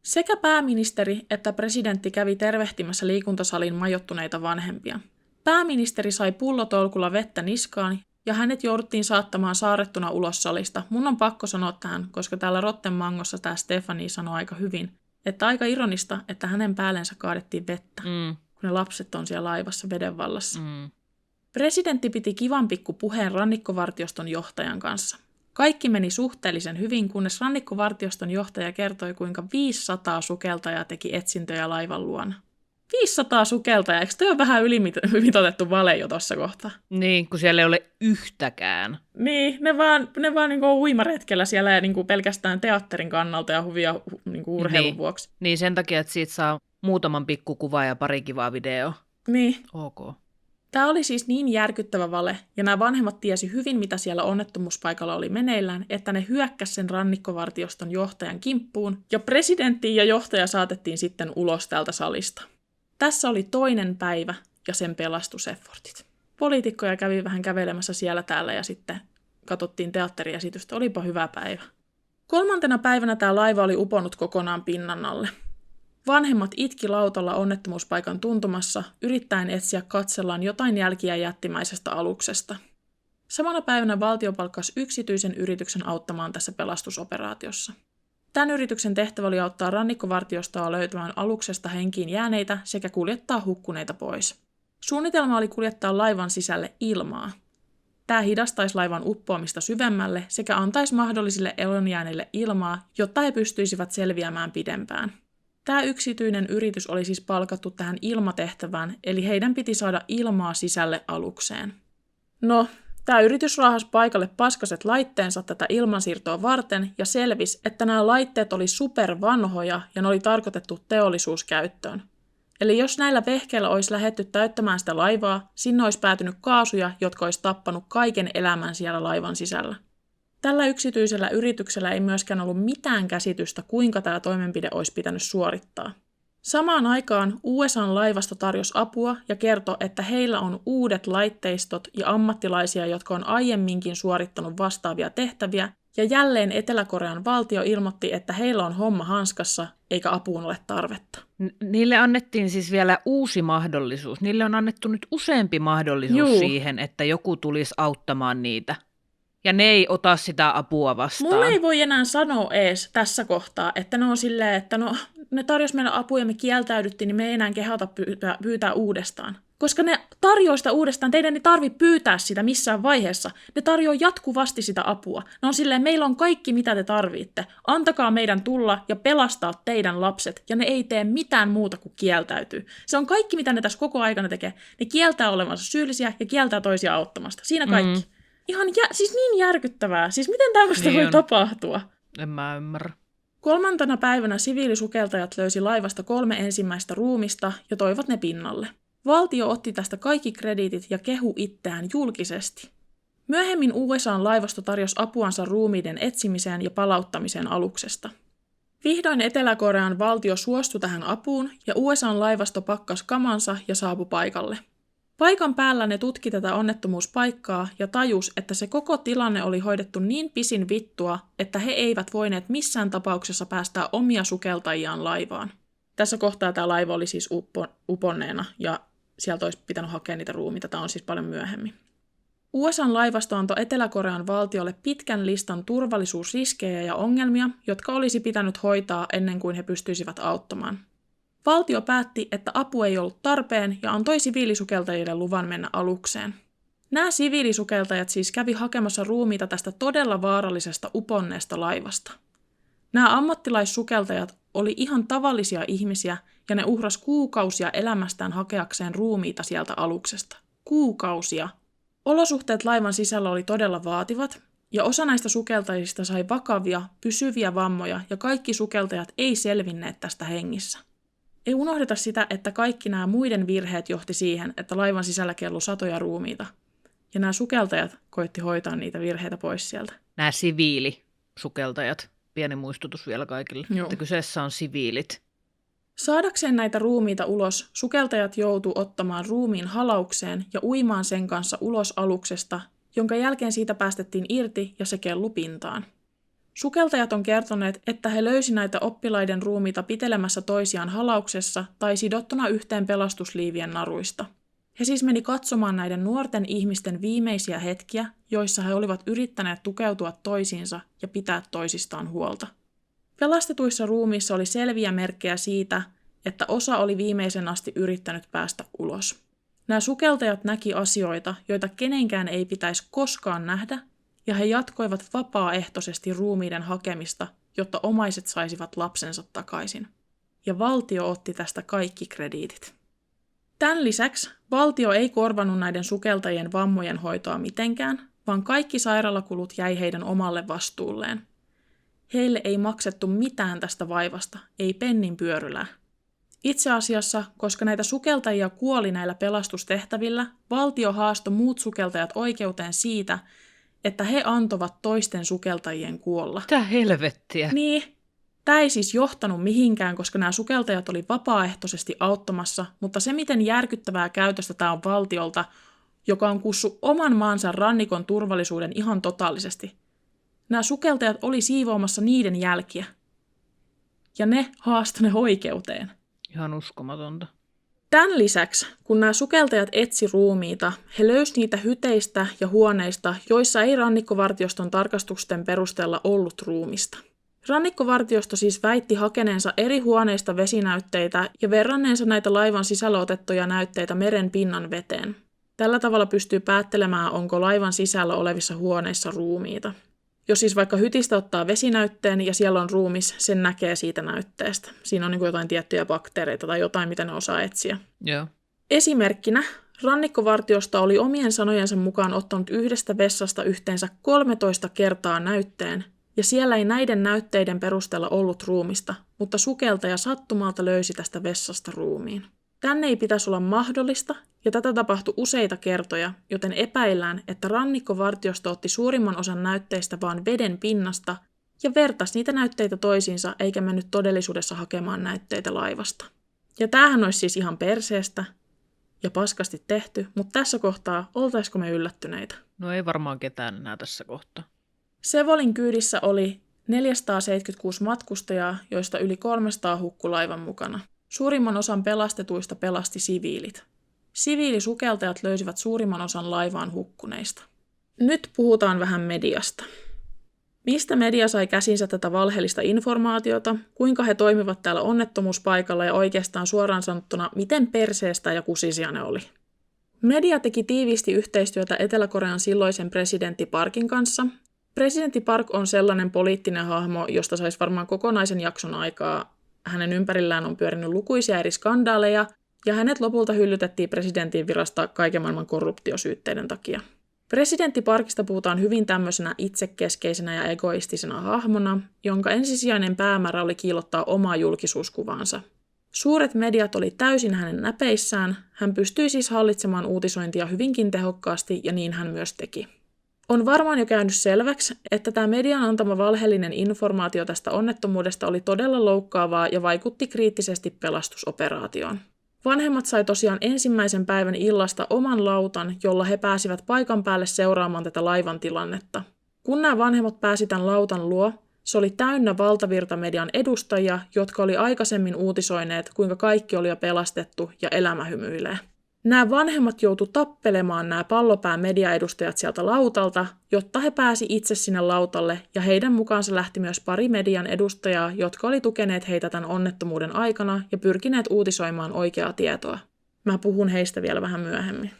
Sekä pääministeri että presidentti kävi tervehtimässä liikuntasalin majoittuneita vanhempia. Pääministeri sai pullotolkulla vettä niskaan ja hänet jouduttiin saattamaan saarettuna ulos salista. Mun on pakko sanoa tähän, koska täällä Rottenmangossa tämä Stefani sanoi aika hyvin, että aika ironista, että hänen päällensä kaadettiin vettä, kun ne lapset on siellä laivassa veden vallassa. Presidentti piti kivan pikku puheen rannikkovartioston johtajan kanssa. Kaikki meni suhteellisen hyvin, kunnes rannikkovartioston johtaja kertoi, kuinka 500 sukeltajaa teki etsintöjä laivan luona. 500 sukeltajaa, eikö toi ole vähän ylimitoitettu vale jo tuossa kohtaa? Niin, kun siellä ei ole yhtäkään. Niin, ne vaan niinku uimaretkellä siellä ja niinku pelkästään teatterin kannalta ja huvia niinku urheilun vuoksi. Niin, sen takia, että siitä saa muutaman pikkukuva ja pari kivaa video. Niin. Ok. Tämä oli siis niin järkyttävä vale, ja nämä vanhemmat tiesi hyvin, mitä siellä onnettomuuspaikalla oli meneillään, että ne hyökkäsi sen rannikkovartioston johtajan kimppuun, ja presidentti ja johtaja saatettiin sitten ulos tältä salista. Tässä oli toinen päivä ja sen pelastuseffortit. Poliitikkoja kävi vähän kävelemässä siellä täällä ja sitten katsottiin teatteriesitystä. Olipa hyvä päivä. 3. päivänä tämä laiva oli uponnut kokonaan pinnan alle. Vanhemmat itki lautalla onnettomuuspaikan tuntumassa, yrittäen etsiä katsellaan jotain jälkiä jättimäisestä aluksesta. Samana päivänä valtio palkkasi yksityisen yrityksen auttamaan tässä pelastusoperaatiossa. Tämän yrityksen tehtävä oli auttaa rannikkovartiostoa löytämään aluksesta henkiin jääneitä sekä kuljettaa hukkuneita pois. Suunnitelma oli kuljettaa laivan sisälle ilmaa. Tämä hidastaisi laivan uppoamista syvemmälle sekä antaisi mahdollisille elonjääneille ilmaa, jotta he pystyisivät selviämään pidempään. Tämä yksityinen yritys oli siis palkattu tähän ilmatehtävään, eli heidän piti saada ilmaa sisälle alukseen. No, tämä yritys raahasi paikalle paskaset laitteensa tätä ilmansiirtoa varten ja selvisi, että nämä laitteet oli supervanhoja ja ne oli tarkoitettu teollisuuskäyttöön. Eli jos näillä vehkeillä olisi lähdetty täyttämään sitä laivaa, sinne olisi päätynyt kaasuja, jotka olisi tappanut kaiken elämän siellä laivan sisällä. Tällä yksityisellä yrityksellä ei myöskään ollut mitään käsitystä, kuinka tämä toimenpide olisi pitänyt suorittaa. Samaan aikaan USA:n laivasto tarjosi apua ja kertoi, että heillä on uudet laitteistot ja ammattilaisia, jotka on aiemminkin suorittanut vastaavia tehtäviä, ja jälleen Etelä-Korean valtio ilmoitti, että heillä on homma hanskassa eikä apuun ole tarvetta. Niille annettiin siis vielä uusi mahdollisuus. Niille on annettu nyt useampi mahdollisuus siihen, että joku tulisi auttamaan niitä. Ja ne ei ota sitä apua vastaan. Mulla ei voi enää sanoa ees tässä kohtaa, että ne on silleen, että no, ne tarjosi meille apua ja me kieltäydyttiin, niin me ei enää kehata pyytää uudestaan. Koska ne tarjoaa sitä uudestaan, teidän ei tarvitse pyytää sitä missään vaiheessa. Ne tarjoaa jatkuvasti sitä apua. Ne on silleen, meillä on kaikki mitä te tarvitte. Antakaa meidän tulla ja pelastaa teidän lapset. Ja ne ei tee mitään muuta kuin kieltäytyy. Se on kaikki mitä ne tässä koko aikana tekee. Ne kieltää olevansa syyllisiä ja kieltää toisia auttamasta. Siinä kaikki. Ihan siis niin järkyttävää. Siis miten tämmöistä voi tapahtua? En mä ymmärrä. 3. päivänä siviilisukeltajat löysi laivasta 3 ensimmäistä ruumista ja toivat ne pinnalle. Valtio otti tästä kaikki krediitit ja kehu itseään julkisesti. Myöhemmin USA:n laivasto tarjosi apuansa ruumiiden etsimiseen ja palauttamiseen aluksesta. Vihdoin Etelä-Korean valtio suostui tähän apuun ja USA:n laivasto pakkasi kamansa ja saapui paikalle. Paikan päällä ne tutki tätä onnettomuuspaikkaa ja tajus, että se koko tilanne oli hoidettu niin pisin vittua, että he eivät voineet missään tapauksessa päästää omia sukeltajiaan laivaan. Tässä kohtaa tämä laiva oli siis uponneena ja sieltä olisi pitänyt hakea niitä ruumiita. Tämä on siis paljon myöhemmin. USA:n laivasto antoi Etelä-Korean valtiolle pitkän listan turvallisuusriskejä ja ongelmia, jotka olisi pitänyt hoitaa ennen kuin he pystyisivät auttamaan. Valtio päätti, että apu ei ollut tarpeen ja antoi siviilisukeltajille luvan mennä alukseen. Nämä siviilisukeltajat siis kävi hakemassa ruumiita tästä todella vaarallisesta uponneesta laivasta. Nämä ammattilaissukeltajat oli ihan tavallisia ihmisiä ja ne uhras kuukausia elämästään hakeakseen ruumiita sieltä aluksesta. Kuukausia! Olosuhteet laivan sisällä oli todella vaativat ja osa näistä sukeltajista sai vakavia, pysyviä vammoja ja kaikki sukeltajat ei selvinneet tästä hengissä. Ei unohdeta sitä, että kaikki nämä muiden virheet johti siihen, että laivan sisällä kellui satoja ruumiita. Ja nämä sukeltajat koitti hoitaa niitä virheitä pois sieltä. Nämä siviilisukeltajat. Pieni muistutus vielä kaikille, Joo. että kyseessä on siviilit. Saadakseen näitä ruumiita ulos, sukeltajat joutuu ottamaan ruumiin halaukseen ja uimaan sen kanssa ulos aluksesta, jonka jälkeen siitä päästettiin irti ja se kellui pintaan. Sukeltajat on kertoneet, että he löysi näitä oppilaiden ruumiita pitelemässä toisiaan halauksessa tai sidottuna yhteen pelastusliivien naruista. He siis meni katsomaan näiden nuorten ihmisten viimeisiä hetkiä, joissa he olivat yrittäneet tukeutua toisiinsa ja pitää toisistaan huolta. Pelastetuissa ruumiissa oli selviä merkkejä siitä, että osa oli viimeisen asti yrittänyt päästä ulos. Nämä sukeltajat näki asioita, joita kenenkään ei pitäisi koskaan nähdä, ja he jatkoivat vapaaehtoisesti ruumiiden hakemista, jotta omaiset saisivat lapsensa takaisin. Ja valtio otti tästä kaikki krediitit. Tämän lisäksi valtio ei korvannut näiden sukeltajien vammojen hoitoa mitenkään, vaan kaikki sairaalakulut jäi heidän omalle vastuulleen. Heille ei maksettu mitään tästä vaivasta, ei pennin pyörylää. Itse asiassa, koska näitä sukeltajia kuoli näillä pelastustehtävillä, valtio haastoi muut sukeltajat oikeuteen siitä, että he antovat toisten sukeltajien kuolla. Mitä helvettiä? Niin, tämä ei siis johtanut mihinkään, koska nämä sukeltajat oli vapaaehtoisesti auttamassa, mutta se miten järkyttävää käytöstä tämä on valtiolta, joka on kussut oman maansa rannikon turvallisuuden ihan totaalisesti. Nämä sukeltajat oli siivoamassa niiden jälkiä. Ja ne haastoi ne oikeuteen. Ihan uskomatonta. Tämän lisäksi, kun nämä sukeltajat etsi ruumiita, he löysivät niitä hyteistä ja huoneista, joissa ei rannikkovartioston tarkastusten perusteella ollut ruumista. Rannikkovartiosto siis väitti hakeneensa eri huoneista vesinäytteitä ja verranneensa näitä laivan sisällä otettuja näytteitä meren pinnan veteen. Tällä tavalla pystyy päättelemään, onko laivan sisällä olevissa huoneissa ruumiita. Jos siis vaikka hytistä ottaa vesinäytteen ja siellä on ruumis, sen näkee siitä näytteestä. Siinä on niin kuin jotain tiettyjä bakteereita tai jotain, mitä ne osaa etsiä. Joo. Esimerkkinä rannikkovartiosto oli omien sanojensa mukaan ottanut yhdestä vessasta yhteensä 13 kertaa näytteen, ja siellä ei näiden näytteiden perusteella ollut ruumista, mutta sukeltaja sattumalta löysi tästä vessasta ruumiin. Tänne ei pitäisi olla mahdollista, ja tätä tapahtui useita kertoja, joten epäillään, että rannikkovartiosto otti suurimman osan näytteistä vaan veden pinnasta ja vertasi niitä näytteitä toisiinsa eikä mennyt todellisuudessa hakemaan näytteitä laivasta. Ja tämähän olisi siis ihan perseestä ja paskasti tehty, mutta tässä kohtaa oltaisiko me yllättyneitä? No ei varmaan ketään enää tässä kohtaa. Sevolin kyydissä oli 476 matkustajaa, joista yli 300 hukkui laivan mukana. Suurimman osan pelastetuista pelasti siviilit. Siviilisukeltajat löysivät suurimman osan laivaan hukkuneista. Nyt puhutaan vähän mediasta. Mistä media sai käsinsä tätä valheellista informaatiota, kuinka he toimivat täällä onnettomuuspaikalla ja oikeastaan suoraan sanottuna, miten perseestä ja kusisia ne oli. Media teki tiiviisti yhteistyötä Etelä-Korean silloisen presidentti Parkin kanssa. Presidentti Park on sellainen poliittinen hahmo, josta saisi varmaan kokonaisen jakson aikaa. Hänen ympärillään on pyörinyt lukuisia eri skandaaleja, ja hänet lopulta hyllytettiin presidentin virasta kaiken maailman korruptiosyytteiden takia. Presidentti Parkista puhutaan hyvin tämmöisenä itsekeskeisenä ja egoistisena hahmona, jonka ensisijainen päämäärä oli kiillottaa omaa julkisuuskuvaansa. Suuret mediat oli täysin hänen näpeissään, hän pystyi siis hallitsemaan uutisointia hyvinkin tehokkaasti ja niin hän myös teki. On varmaan jo käynyt selväksi, että tämä median antama valheellinen informaatio tästä onnettomuudesta oli todella loukkaavaa ja vaikutti kriittisesti pelastusoperaatioon. Vanhemmat sai tosiaan ensimmäisen päivän illasta oman lautan, jolla he pääsivät paikan päälle seuraamaan tätä laivan tilannetta. Kun nämä vanhemmat pääsi tämän lautan luo, se oli täynnä valtavirtamedian edustajia, jotka oli aikaisemmin uutisoineet, kuinka kaikki oli jo pelastettu ja elämä hymyilee. Nämä vanhemmat joutu tappelemaan nämä pallopään mediaedustajat sieltä lautalta, jotta he pääsi itse sinne lautalle, ja heidän mukaansa lähti myös pari median edustajaa, jotka oli tukeneet heitä tämän onnettomuuden aikana ja pyrkineet uutisoimaan oikeaa tietoa. Mä puhun heistä vielä vähän myöhemmin.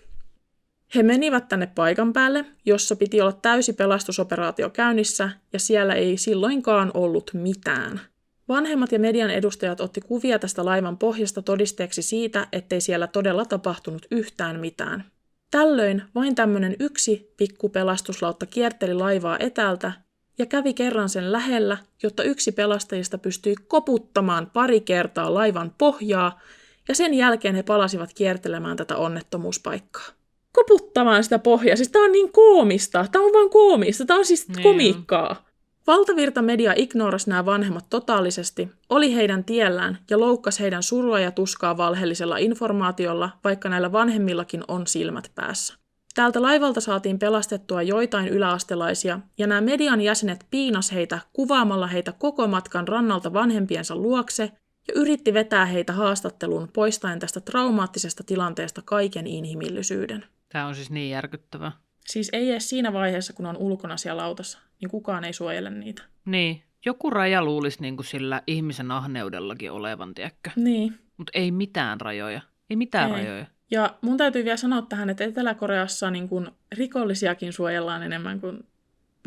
He menivät tänne paikan päälle, jossa piti olla täysi pelastusoperaatio käynnissä, ja siellä ei silloinkaan ollut mitään. Vanhemmat ja median edustajat otti kuvia tästä laivan pohjasta todisteeksi siitä, ettei siellä todella tapahtunut yhtään mitään. Tällöin vain tämmöinen yksi pikku pelastuslautta kierteli laivaa etäältä, ja kävi kerran sen lähellä, jotta yksi pelastajista pystyi koputtamaan pari kertaa laivan pohjaa, ja sen jälkeen he palasivat kiertelemään tätä onnettomuuspaikkaa. Koputtamaan sitä pohjaa. Siis tää on niin koomista. Tää on vaan koomista. Tää on siis komiikkaa. Valtavirtamedia ignorasi nämä vanhemmat totaalisesti, oli heidän tiellään ja loukkasi heidän surua ja tuskaa valheellisella informaatiolla, vaikka näillä vanhemmillakin on silmät päässä. Täältä laivalta saatiin pelastettua joitain yläastelaisia, ja nämä median jäsenet piinas heitä kuvaamalla heitä koko matkan rannalta vanhempiensa luokse ja yritti vetää heitä haastatteluun poistaen tästä traumaattisesta tilanteesta kaiken inhimillisyyden. Tämä on siis niin järkyttävää. Siis ei edes siinä vaiheessa, kun on ulkona siellä lautassa, niin kukaan ei suojele niitä. Niin, joku raja luulisi niin kuin sillä ihmisen ahneudellakin olevan, tiedätkö? Niin. Mutta ei mitään rajoja. Ei mitään rajoja. Ja mun täytyy vielä sanoa tähän, että Etelä-Koreassa niin kun rikollisiakin suojellaan enemmän kuin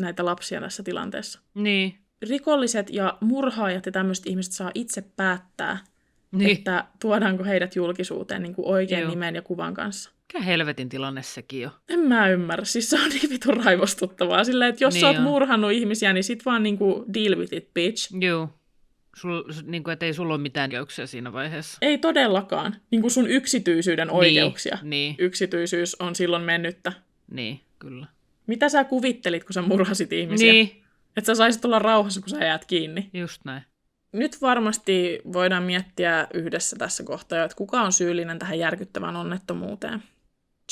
näitä lapsia tässä tilanteessa. Niin. Rikolliset ja murhaajat ja tämmöiset ihmiset saa itse päättää, että tuodaanko heidät julkisuuteen niin kuin oikean nimen ja kuvan kanssa. Mikä helvetin tilanne sekin on? En mä ymmärrä. Siis se on niin vitun raivostuttavaa. Silleen, että jos sä oot murhannut ihmisiä, niin sit vaan niinku deal with it, bitch. Joo. Niinku, että ei sulla ole mitään oikeuksia siinä vaiheessa. Ei todellakaan. Niinku sun yksityisyyden oikeuksia. Niin. Yksityisyys on silloin mennyttä. Niin, kyllä. Mitä sä kuvittelit, kun sä murhasit ihmisiä? Niin. Että sä saisit olla rauhassa, kun sä jäät kiinni. Just näin. Nyt varmasti voidaan miettiä yhdessä tässä kohtaa, että kuka on syyllinen tähän järkyttävään onnettomuuteen.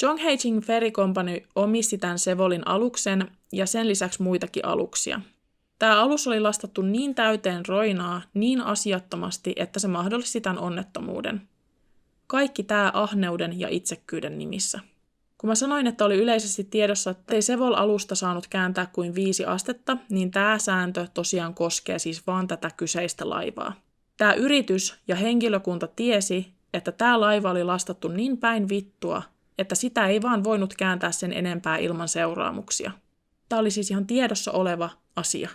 Chonghaejing Ferry Company omisti tämän Sevolin aluksen ja sen lisäksi muitakin aluksia. Tämä alus oli lastattu niin täyteen roinaa niin asiattomasti, että se mahdollisti tämän onnettomuuden. Kaikki tämä ahneuden ja itsekkyyden nimissä. Kun mä sanoin, että oli yleisesti tiedossa, että ei Sevol-alusta saanut kääntää kuin 5 astetta, niin tämä sääntö tosiaan koskee siis vaan tätä kyseistä laivaa. Tämä yritys ja henkilökunta tiesi, että tämä laiva oli lastattu niin päin vittua, että sitä ei vaan voinut kääntää sen enempää ilman seuraamuksia. Tämä oli siis ihan tiedossa oleva asia.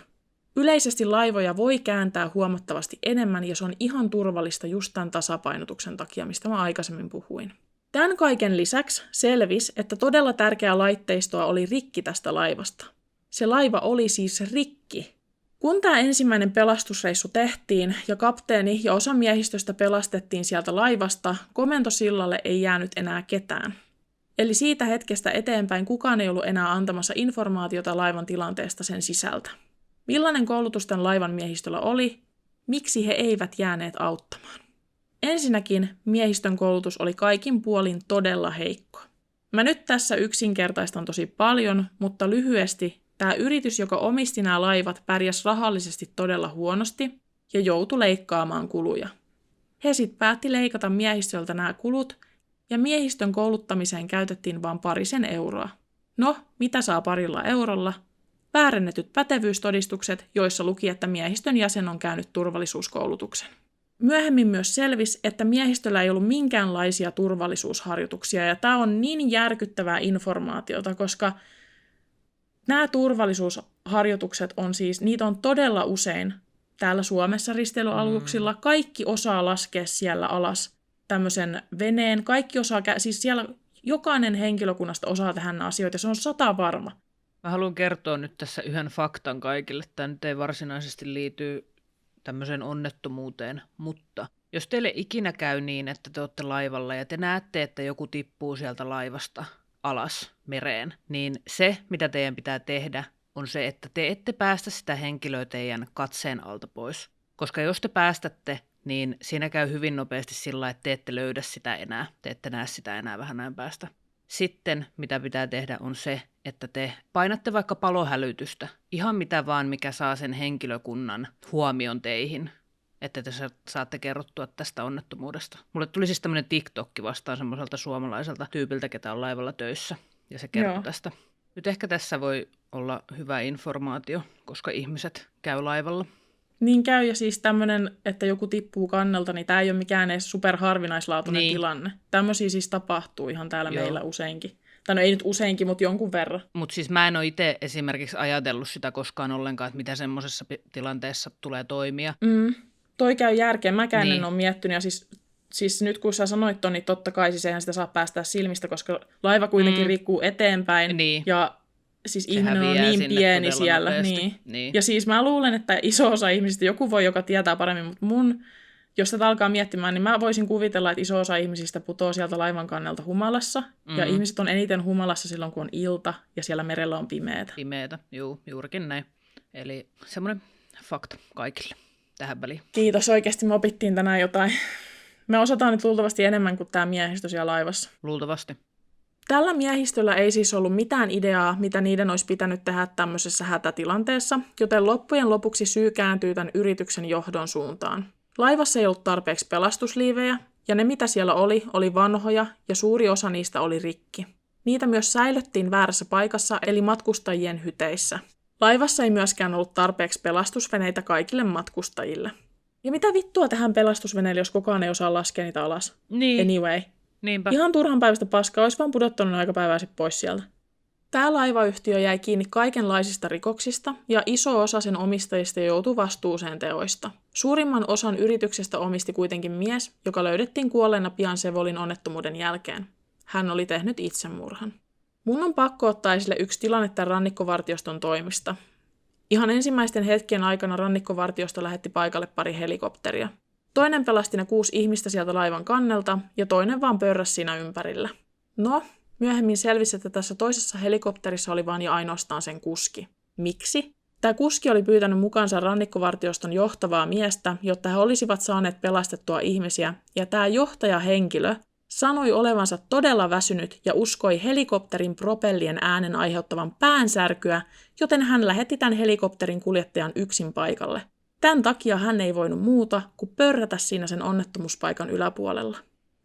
Yleisesti laivoja voi kääntää huomattavasti enemmän ja se on ihan turvallista just tämän tasapainotuksen takia, mistä mä aikaisemmin puhuin. Tämän kaiken lisäksi selvisi, että todella tärkeää laitteistoa oli rikki tästä laivasta. Se laiva oli siis rikki. Kun tämä ensimmäinen pelastusreissu tehtiin ja kapteeni ja osa miehistöstä pelastettiin sieltä laivasta, komentosillalle ei jäänyt enää ketään. Eli siitä hetkestä eteenpäin kukaan ei ollut enää antamassa informaatiota laivan tilanteesta sen sisältä. Millainen koulutus tämän laivan miehistöllä oli? Miksi he eivät jääneet auttamaan? Ensinnäkin miehistön koulutus oli kaikin puolin todella heikko. Mä nyt tässä yksinkertaistan tosi paljon, mutta lyhyesti tämä yritys, joka omisti nämä laivat, pärjäsi rahallisesti todella huonosti ja joutui leikkaamaan kuluja. He sitten päätti leikata miehistöltä nämä kulut ja miehistön kouluttamiseen käytettiin vain 2 euroa. No, mitä saa 2 eurolla? Väärennetyt pätevyystodistukset, joissa luki, että miehistön jäsen on käynyt turvallisuuskoulutuksen. Myöhemmin myös selvisi, että miehistöllä ei ollut minkäänlaisia turvallisuusharjoituksia, ja tämä on niin järkyttävää informaatiota, koska nämä turvallisuusharjoitukset on siis, niitä on todella usein täällä Suomessa risteilyaluksilla. Kaikki osaa laskea siellä alas tämmöisen veneen, kaikki osaa, siis siellä jokainen henkilökunnasta osaa tehdä nämä asioita, ja se on 100 varma. Mä haluan kertoa nyt tässä yhden faktan kaikille. Tämä nyt ei varsinaisesti liity tämmöiseen onnettomuuteen, mutta jos teille ikinä käy niin, että te olette laivalla ja te näette, että joku tippuu sieltä laivasta alas mereen, niin se, mitä teidän pitää tehdä, on se, että te ette päästä sitä henkilöä teidän katseen alta pois. Koska jos te päästätte, niin siinä käy hyvin nopeasti sillä, että te ette löydä sitä enää, te ette näe sitä enää vähän ajan päästä. Sitten, mitä pitää tehdä, on se, että te painatte vaikka palohälytystä. Ihan mitä vaan, mikä saa sen henkilökunnan huomion teihin, että te saatte kerrottua tästä onnettomuudesta. Mulle tuli siis tämmöinen TikTokki vastaan semmoiselta suomalaiselta tyypiltä, ketä on laivalla töissä, ja se kertoo tästä. Nyt ehkä tässä voi olla hyvä informaatio, koska ihmiset käy laivalla. Niin käy, ja siis tämmöinen, että joku tippuu kannelta, niin tämä ei ole mikään edes superharvinaislaatuinen tilanne. Tämmöisiä siis tapahtuu ihan täällä meillä useinkin. Tai no ei nyt useinkin, mutta jonkun verran. Mutta siis mä en ole itse esimerkiksi ajatellut sitä koskaan ollenkaan, että mitä semmoisessa tilanteessa tulee toimia. Toi käy järkeen. Mäkään en ole miettinyt, ja siis nyt kun sä sanoit ton, niin totta kai siis eihän sitä saa päästää silmistä, koska laiva kuitenkin rikkuu eteenpäin, ja siis Se ihminen on häviää niin sinne pieni todella siellä. nopeasti. Niin. Ja siis mä luulen, että iso osa ihmisistä, joku voi, joka tietää paremmin, mutta jos tätä alkaa miettimään, niin mä voisin kuvitella, että iso osa ihmisistä putoaa sieltä laivan kannelta humalassa. Ja ihmiset on eniten humalassa silloin, kun on ilta ja siellä merellä on pimeätä. Pimeätä, juurikin näin. Eli semmoinen fakta kaikille tähän väliin. Kiitos, oikeasti me opittiin tänään jotain. Me osataan nyt luultavasti enemmän kuin tämä miehistö siellä laivassa. Luultavasti. Tällä miehistöllä ei siis ollut mitään ideaa, mitä niiden olisi pitänyt tehdä tämmöisessä hätätilanteessa, joten loppujen lopuksi syy kääntyy tämän yrityksen johdon suuntaan. Laivassa ei ollut tarpeeksi pelastusliivejä, ja ne mitä siellä oli vanhoja, ja suuri osa niistä oli rikki. Niitä myös säilöttiin väärässä paikassa, eli matkustajien hyteissä. Laivassa ei myöskään ollut tarpeeksi pelastusveneitä kaikille matkustajille. Ja mitä vittua tähän pelastusveneelle, jos kukaan ei osaa laskea niitä alas? Niin. Anyway. Niinpä. Ihan turhan päivästä paskaa, olisi vaan pudottanut aika päivää sitten pois sieltä. Tämä laivayhtiö jäi kiinni kaikenlaisista rikoksista, ja iso osa sen omistajista joutui vastuuseen teoista. Suurimman osan yrityksestä omisti kuitenkin mies, joka löydettiin kuolleena pian Sevolin onnettomuuden jälkeen. Hän oli tehnyt itsemurhan. Mun on pakko ottaa esille yksi tilanne tämän rannikkovartioston toimista. Ihan ensimmäisten hetkien aikana rannikkovartiosto lähetti paikalle pari helikopteria. Toinen pelasti ne 6 ihmistä sieltä laivan kannelta, ja toinen vaan pörräsi siinä ympärillä. No, myöhemmin selvisi, että tässä toisessa helikopterissa oli vain ja ainoastaan sen kuski. Miksi? Tämä kuski oli pyytänyt mukaansa rannikkovartioston johtavaa miestä, jotta he olisivat saaneet pelastettua ihmisiä, ja tämä johtajahenkilö sanoi olevansa todella väsynyt ja uskoi helikopterin propellien äänen aiheuttavan päänsärkyä, joten hän lähetti tämän helikopterin kuljettajan yksin paikalle. Tämän takia hän ei voinut muuta kuin pörrätä siinä sen onnettomuuspaikan yläpuolella.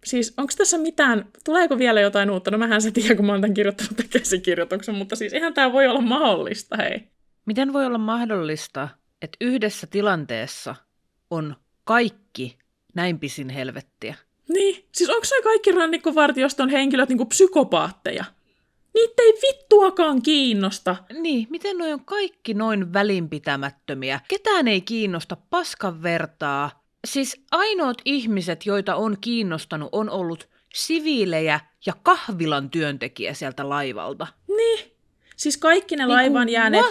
Siis onko tässä mitään, tuleeko vielä jotain uutta? No mähän se tiedän, kun mä oon tämän kirjoittanut tämän käsikirjoituksen, mutta siis eihän tämä voi olla mahdollista, hei. Miten voi olla mahdollista, että yhdessä tilanteessa on kaikki näin pisin helvettiä? Niin, siis onko ne kaikki rannikkovartioston henkilöt niinku psykopaatteja? Niitä ei vittuakaan kiinnosta. Niin, miten noi on kaikki noin välinpitämättömiä? Ketään ei kiinnosta paskan vertaa. Siis ainoat ihmiset, joita on kiinnostanut, on ollut siviilejä ja kahvilan työntekijä sieltä laivalta. Niin. Siis kaikki ne laivaan jääneet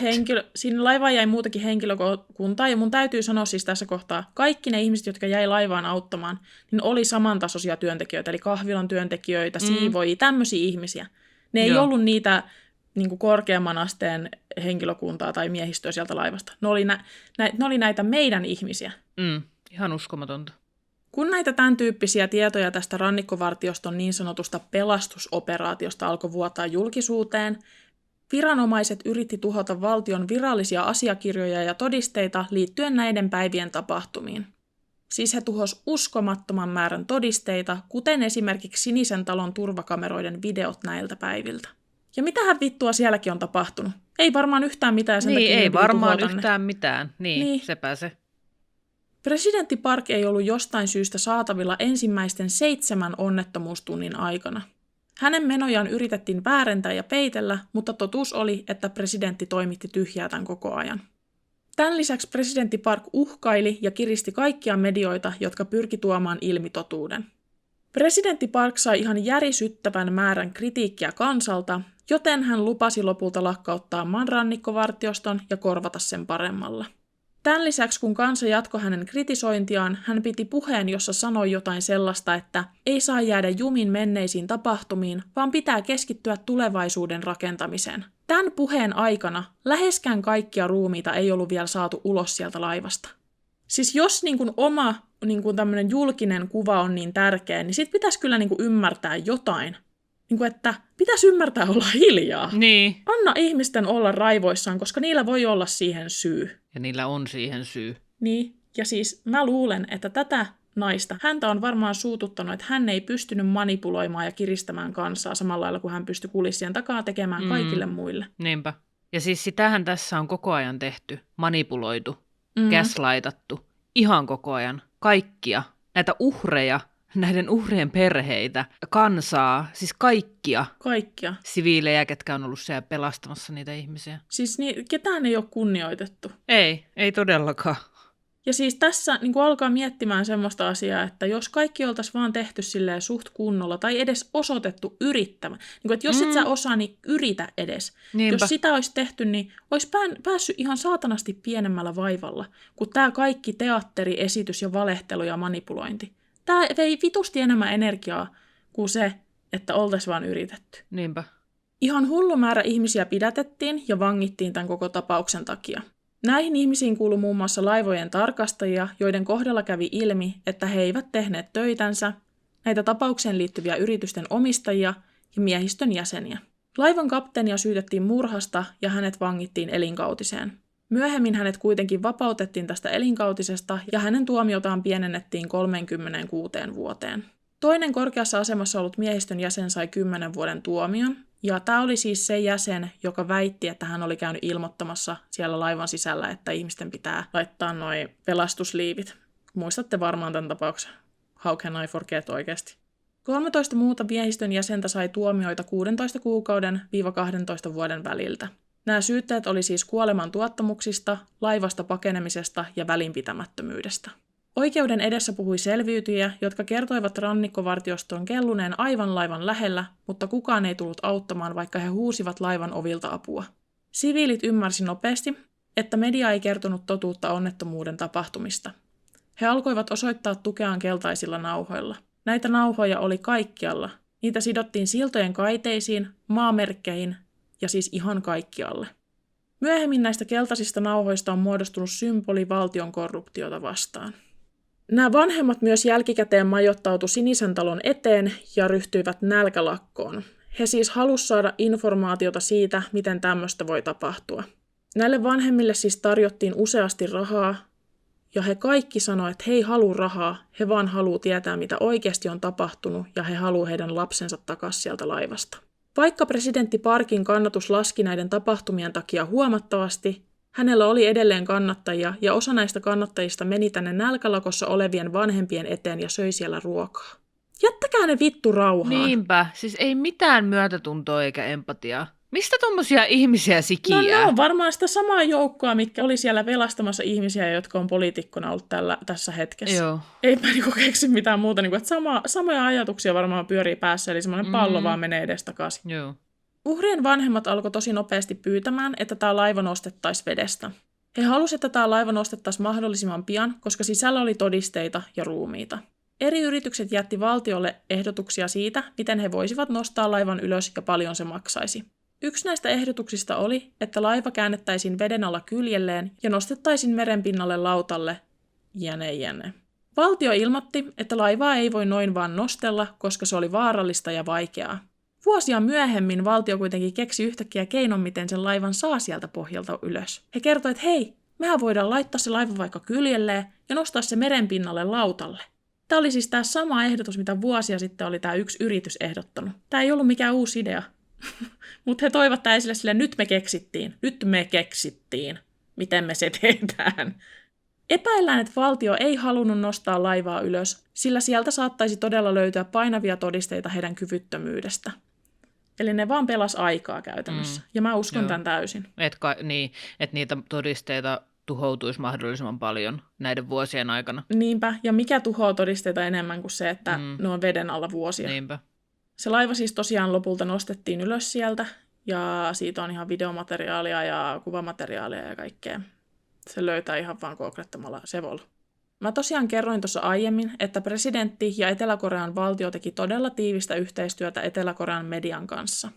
siinä laivaan jäi muutakin henkilökuntaa, ja mun täytyy sanoa siis tässä kohtaa, kaikki ne ihmiset, jotka jäi laivaan auttamaan, niin oli samantasoisia työntekijöitä, eli kahvilan työntekijöitä, siivoijia, tämmöisiä ihmisiä. Ne ei ollut niitä niin kuin korkeamman asteen henkilökuntaa tai miehistöä sieltä laivasta. Ne oli näitä meidän ihmisiä. Ihan uskomatonta. Kun näitä tämän tyyppisiä tietoja tästä rannikkovartioston niin sanotusta pelastusoperaatiosta alkoi vuotaa julkisuuteen, viranomaiset yritti tuhota valtion virallisia asiakirjoja ja todisteita liittyen näiden päivien tapahtumiin. Siis he tuhos uskomattoman määrän todisteita, kuten esimerkiksi Sinisen talon turvakameroiden videot näiltä päiviltä. Ja mitähän vittua sielläkin on tapahtunut? Ei varmaan yhtään mitään, sen takia ei varmaan yhtään mitään. Niin, sepä se. Presidentti Park ei ollut jostain syystä saatavilla ensimmäisten 7 onnettomuustunnin aikana. Hänen menojaan yritettiin väärentää ja peitellä, mutta totuus oli, että presidentti toimitti tyhjää tämän koko ajan. Tämän lisäksi presidentti Park uhkaili ja kiristi kaikkia medioita, jotka pyrki tuomaan ilmi totuuden. Presidentti Park sai ihan järisyttävän määrän kritiikkiä kansalta, joten hän lupasi lopulta lakkauttaa maan rannikkovartioston ja korvata sen paremmalla. Tämän lisäksi, kun kansa jatkoi hänen kritisointiaan, hän piti puheen, jossa sanoi jotain sellaista, että ei saa jäädä jumin menneisiin tapahtumiin, vaan pitää keskittyä tulevaisuuden rakentamiseen. Tämän puheen aikana läheskään kaikkia ruumiita ei ollut vielä saatu ulos sieltä laivasta. Siis jos oma tämmöinen julkinen kuva on niin tärkeä, niin sit pitäisi kyllä ymmärtää jotain. Että pitäisi ymmärtää olla hiljaa. Niin. Anna ihmisten olla raivoissaan, koska niillä voi olla siihen syy. Ja niillä on siihen syy. Niin, ja siis mä luulen, että tätä naista, häntä on varmaan suututtanut, että hän ei pystynyt manipuloimaan ja kiristämään kansaa samalla lailla, kuin hän pystyi kulissien takaa tekemään kaikille muille. Niinpä. Ja siis sitähän tässä on koko ajan tehty, manipuloitu, gaslightattu, ihan koko ajan, kaikkia, näitä uhreja, näiden uhrien perheitä, kansaa, siis kaikkia. Kaikkia. Siviilejä, ketkä on ollut siellä pelastamassa niitä ihmisiä. Siis ketään ei ole kunnioitettu. Ei todellakaan. Ja siis tässä niin alkaa miettimään semmoista asiaa, että jos kaikki oltaisiin vaan tehty silleen suht kunnolla tai edes osoitettu yrittämään. Niin että jos et sä osaa, niin yritä edes. Niinpä. Jos sitä olisi tehty, niin olisi päässyt ihan saatanasti pienemmällä vaivalla kuin tämä kaikki teatteri, esitys ja valehtelu ja manipulointi. Tämä vei vitusti enemmän energiaa kuin se, että oltaisiin vaan yritetty. Niinpä. Ihan hullu määrä ihmisiä pidätettiin ja vangittiin tämän koko tapauksen takia. Näihin ihmisiin kuului muun muassa laivojen tarkastajia, joiden kohdalla kävi ilmi, että he eivät tehneet töitänsä, näitä tapaukseen liittyviä yritysten omistajia ja miehistön jäseniä. Laivan kapteenia syytettiin murhasta ja hänet vangittiin elinkautiseen. Myöhemmin hänet kuitenkin vapautettiin tästä elinkautisesta ja hänen tuomiotaan pienennettiin 36 vuoteen. Toinen korkeassa asemassa ollut miehistön jäsen sai 10 vuoden tuomion, ja tämä oli siis se jäsen, joka väitti, että hän oli käynyt ilmoittamassa siellä laivan sisällä, että ihmisten pitää laittaa noi pelastusliivit. Muistatte varmaan tämän tapauksen. How can I forget oikeasti? 13 muuta miehistön jäsentä sai tuomioita 16 kuukauden - 12 vuoden väliltä. Nämä syytteet oli siis kuoleman tuottamuksista, laivasta pakenemisesta ja välinpitämättömyydestä. Oikeuden edessä puhui selviytyjiä, jotka kertoivat rannikkovartiostoon kelluneen aivan laivan lähellä, mutta kukaan ei tullut auttamaan, vaikka he huusivat laivan ovilta apua. Siviilit ymmärsi nopeasti, että media ei kertonut totuutta onnettomuuden tapahtumista. He alkoivat osoittaa tukeaan keltaisilla nauhoilla. Näitä nauhoja oli kaikkialla. Niitä sidottiin siltojen kaiteisiin, maamerkkeihin ja siis ihan kaikkialle. Myöhemmin näistä keltaisista nauhoista on muodostunut symboli valtion korruptiota vastaan. Nämä vanhemmat myös jälkikäteen majoittautu Sinisen talon eteen ja ryhtyivät nälkälakkoon. He siis halusivat saada informaatiota siitä, miten tämmöistä voi tapahtua. Näille vanhemmille siis tarjottiin useasti rahaa, ja he kaikki sanoivat, että he ei halua rahaa, he vaan haluaa tietää, mitä oikeasti on tapahtunut, ja he haluaa heidän lapsensa takaisin sieltä laivasta. Vaikka presidentti Parkin kannatus laski näiden tapahtumien takia huomattavasti, hänellä oli edelleen kannattajia, ja osa näistä kannattajista meni tänne nälkälakossa olevien vanhempien eteen ja söi siellä ruokaa. Jättäkää ne vittu rauhaan. Niinpä, siis ei mitään myötätuntoa eikä empatiaa. Mistä tommosia ihmisiä sikiää? No ne on varmaan sitä samaa joukkoa, mitkä oli siellä velastamassa ihmisiä, jotka on poliitikkona ollut tässä hetkessä. Joo. Eipä keksi mitään muuta, että samoja ajatuksia varmaan pyörii päässä, eli semmoinen pallo vaan menee edestakaisin. Joo. Uhrien vanhemmat alkoi tosi nopeasti pyytämään, että tämä laiva nostettaisiin vedestä. He halusivat, että tämä laiva nostettaisiin mahdollisimman pian, koska sisällä oli todisteita ja ruumiita. Eri yritykset jätti valtiolle ehdotuksia siitä, miten he voisivat nostaa laivan ylös ja paljon se maksaisi. Yksi näistä ehdotuksista oli, että laiva käännettäisiin veden alla kyljelleen ja nostettaisiin merenpinnalle lautalle, jne. Valtio ilmoitti, että laivaa ei voi noin vaan nostella, koska se oli vaarallista ja vaikeaa. Vuosia myöhemmin valtio kuitenkin keksi yhtäkkiä keinon, miten sen laivan saa sieltä pohjalta ylös. He kertoivat, että hei, mehän voidaan laittaa se laiva vaikka kyljelleen ja nostaa se merenpinnalle lautalle. Tämä oli siis tämä sama ehdotus, mitä vuosia sitten oli tämä yksi yritys ehdottanut. Tämä ei ollut mikään uusi idea. Mutta he toivat tämä esille silleen, nyt me keksittiin, miten me se tehdään. Epäillään, että valtio ei halunnut nostaa laivaa ylös, sillä sieltä saattaisi todella löytyä painavia todisteita heidän kyvyttömyydestä. Eli ne vaan pelas aikaa käytännössä, ja mä uskon tämän täysin. Että niitä todisteita tuhoutuisi mahdollisimman paljon näiden vuosien aikana. Niinpä, ja mikä tuhoaa todisteita enemmän kuin se, että ne on veden alla vuosia. Niinpä. Se laiva siis tosiaan lopulta nostettiin ylös sieltä, ja siitä on ihan videomateriaalia ja kuvamateriaalia ja kaikkea. Se löytää ihan vaan googlettamalla Sevolla. Mä tosiaan kerroin tuossa aiemmin, että presidentti ja Etelä-Korean valtio teki todella tiivistä yhteistyötä Etelä-Korean median kanssa.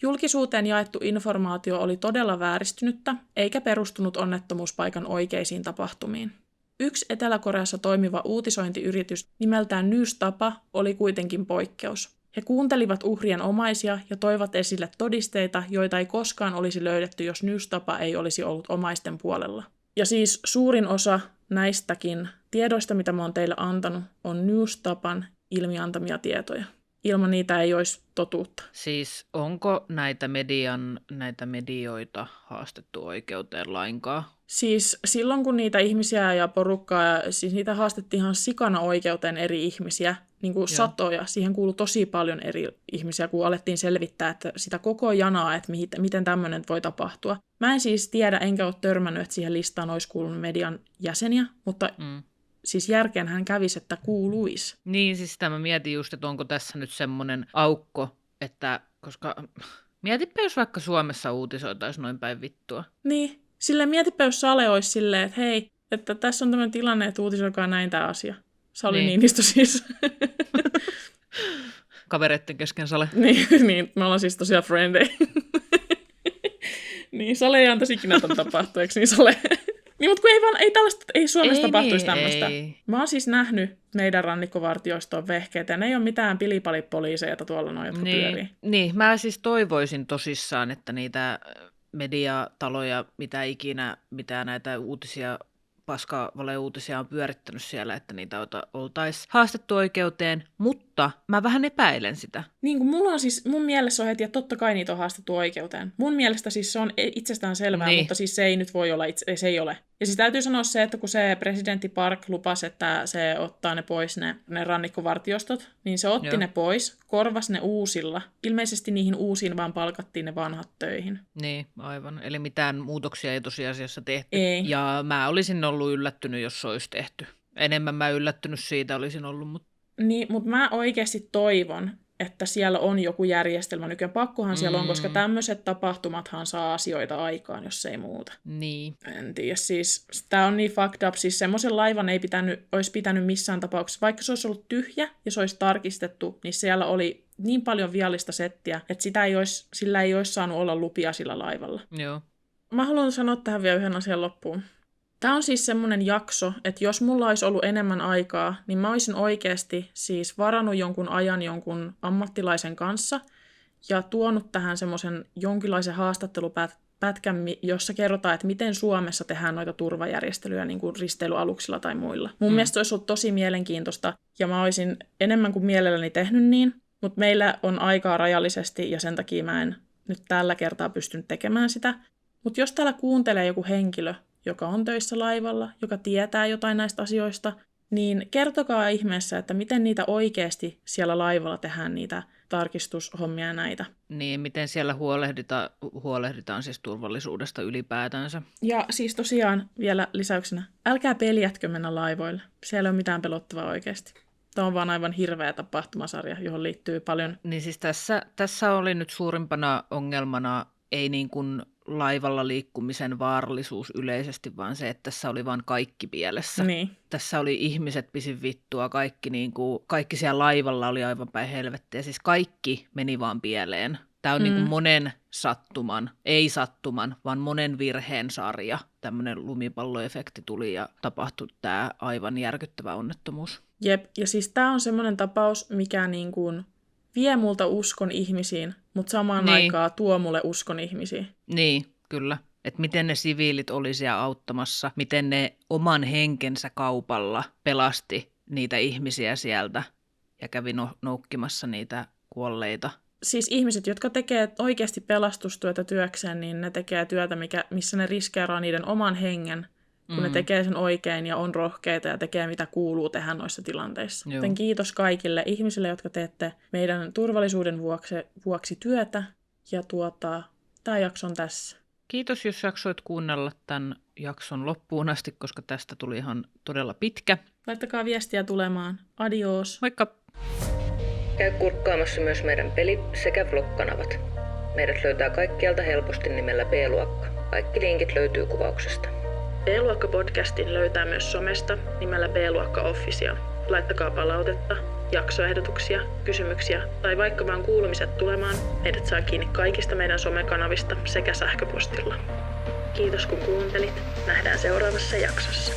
Julkisuuteen jaettu informaatio oli todella vääristynyttä, eikä perustunut onnettomuuspaikan oikeisiin tapahtumiin. Yksi Etelä-Koreassa toimiva uutisointiyritys nimeltään Newstapa oli kuitenkin poikkeus. He kuuntelivat uhrien omaisia ja toivat esille todisteita, joita ei koskaan olisi löydetty, jos Newstapa ei olisi ollut omaisten puolella. Ja siis suurin osa näistäkin tiedoista, mitä mä oon teille antanut, on Newstapan ilmiantamia tietoja. Ilman niitä ei olisi totuutta. Siis onko näitä medioita haastettu oikeuteen lainkaan? Siis silloin, kun niitä ihmisiä ja porukkaa, siis niitä haastettiin ihan sikana oikeuteen eri ihmisiä, niin kuin satoja. Siihen kuului tosi paljon eri ihmisiä, kun alettiin selvittää että sitä koko janaa, että miten tämmöinen voi tapahtua. Mä en siis tiedä, enkä ole törmännyt, että siihen listaan olisi kuulunut median jäseniä, mutta siis järkeen hän kävisi, että kuuluisi. Niin, siis sitä mä mietin just, että onko tässä nyt semmoinen aukko, että koska mietipä, jos vaikka Suomessa uutisoitaisiin noin päin vittua. Niin, silleen mietipä, jos Sale olisi silleen, että hei, että tässä on tämmöinen tilanne, että uutisoikaa näin tämä asia. Sauli Niinistö siis. Kavereitten kesken Sale. niin, me ollaan siis tosiaan friendei. niin, Sale ei antaisi ikinä tämän tapahtua, eikö niin Sale? Niin, mutta kun ei Suomessa tapahtuisi tämmöistä. Mä oon siis nähnyt meidän rannikkovartioiston vehkeitä, ja ne ei ole mitään pilipalipoliiseja tuolla noin, jotka pyörii. Niin, mä siis toivoisin tosissaan, että niitä mediataloja, mitä näitä uutisia, paskavaleuutisia on pyörittänyt siellä, että niitä oltaisiin haastettu oikeuteen, mutta mä vähän epäilen sitä. Niin kuin mulla on siis, mun mielestä on heti, että totta kai niitä on haastettu oikeuteen. Mun mielestä siis se on itsestään selvää, mutta siis se ei nyt voi olla, se ei ole. Ja siis täytyy sanoa se, että kun se presidentti Park lupasi, että se ottaa ne pois ne rannikkovartiostot, niin se otti ne pois, korvasi ne uusilla. Ilmeisesti niihin uusiin vaan palkattiin ne vanhat töihin. Niin, aivan. Eli mitään muutoksia ei tosiasiassa tehty. Ei. Ja mä olisin ollut yllättynyt, jos se olisi tehty. Enemmän mä yllättynyt siitä olisin ollut, mutta... Niin, mutta mä oikeasti toivon, että siellä on joku järjestelmä. Nykyään pakkohan siellä on, koska tämmöiset tapahtumathan saa asioita aikaan, jos ei muuta. Niin. En tiedä, siis tää on niin fucked up. Siis semmoisen laivan ei olisi pitänyt missään tapauksessa. Vaikka se olisi ollut tyhjä ja se olisi tarkistettu, niin siellä oli niin paljon viallista settiä, että sillä ei olisi saanut olla lupia sillä laivalla. Joo. Mä haluan sanoa tähän vielä yhden asian loppuun. Tämä on siis semmoinen jakso, että jos mulla olisi ollut enemmän aikaa, niin mä olisin oikeasti siis varannut jonkun ajan jonkun ammattilaisen kanssa ja tuonut tähän semmoisen jonkinlaisen haastattelupätkän, jossa kerrotaan, että miten Suomessa tehdään noita turvajärjestelyjä niin kuin risteilyaluksilla tai muilla. Mun mielestä olisi ollut tosi mielenkiintoista ja mä olisin enemmän kuin mielelläni tehnyt niin, mutta meillä on aikaa rajallisesti ja sen takia mä en nyt tällä kertaa pystynyt tekemään sitä. Mutta jos täällä kuuntelee joku henkilö, joka on töissä laivalla, joka tietää jotain näistä asioista, niin kertokaa ihmeessä, että miten niitä oikeasti siellä laivalla tehdään niitä tarkistushommia ja näitä. Niin, miten siellä huolehditaan siis turvallisuudesta ylipäätänsä. Ja siis tosiaan vielä lisäyksenä, älkää peljätkö mennä laivoille. Siellä ei ole mitään pelottavaa oikeasti. Tämä on vaan aivan hirveä tapahtumasarja, johon liittyy paljon. Niin siis tässä oli nyt suurimpana ongelmana ei niin kuin laivalla liikkumisen vaarallisuus yleisesti, vaan se, että tässä oli vaan kaikki pielessä. Niin. Tässä oli ihmiset pisin vittua, kaikki siellä laivalla oli aivan päin helvettiä. Siis kaikki meni vaan pieleen. Tämä on niin kuin monen ei sattuman, vaan monen virheen sarja. Tämmöinen lumipalloefekti tuli ja tapahtui tämä aivan järkyttävä onnettomuus. Jep, ja siis tämä on semmoinen tapaus, mikä niin kuin vie multa uskon ihmisiin, mutta samaan aikaan tuo mulle uskon ihmisiin. Niin, kyllä. Että miten ne siviilit oli siellä auttamassa, miten ne oman henkensä kaupalla pelasti niitä ihmisiä sieltä ja kävi noukkimassa niitä kuolleita. Siis ihmiset, jotka tekee oikeasti pelastustyötä työkseen, niin ne tekee työtä, missä ne riskeeraa niiden oman hengen, kun ne tekee sen oikein ja on rohkeita ja tekee mitä kuuluu tehdä noissa tilanteissa. Joten kiitos kaikille ihmisille, jotka teette meidän turvallisuuden vuoksi työtä. Ja tämä jakso on tässä. Kiitos, jos jaksoit kuunnella tämän jakson loppuun asti, koska tästä tuli ihan todella pitkä. Laittakaa viestiä tulemaan. Adios. Moikka! Käy kurkkaamassa myös meidän peli- sekä vlog-kanavat. Meidät löytää kaikkialta helposti nimellä B-luokka. Kaikki linkit löytyy kuvauksesta. B-luokka-podcastin löytää myös somesta nimellä B-luokka Official. Laittakaa palautetta, jaksoehdotuksia, kysymyksiä tai vaikka vaan kuulumiset tulemaan. Meidät saa kiinni kaikista meidän somekanavista sekä sähköpostilla. Kiitos kun kuuntelit. Nähdään seuraavassa jaksossa.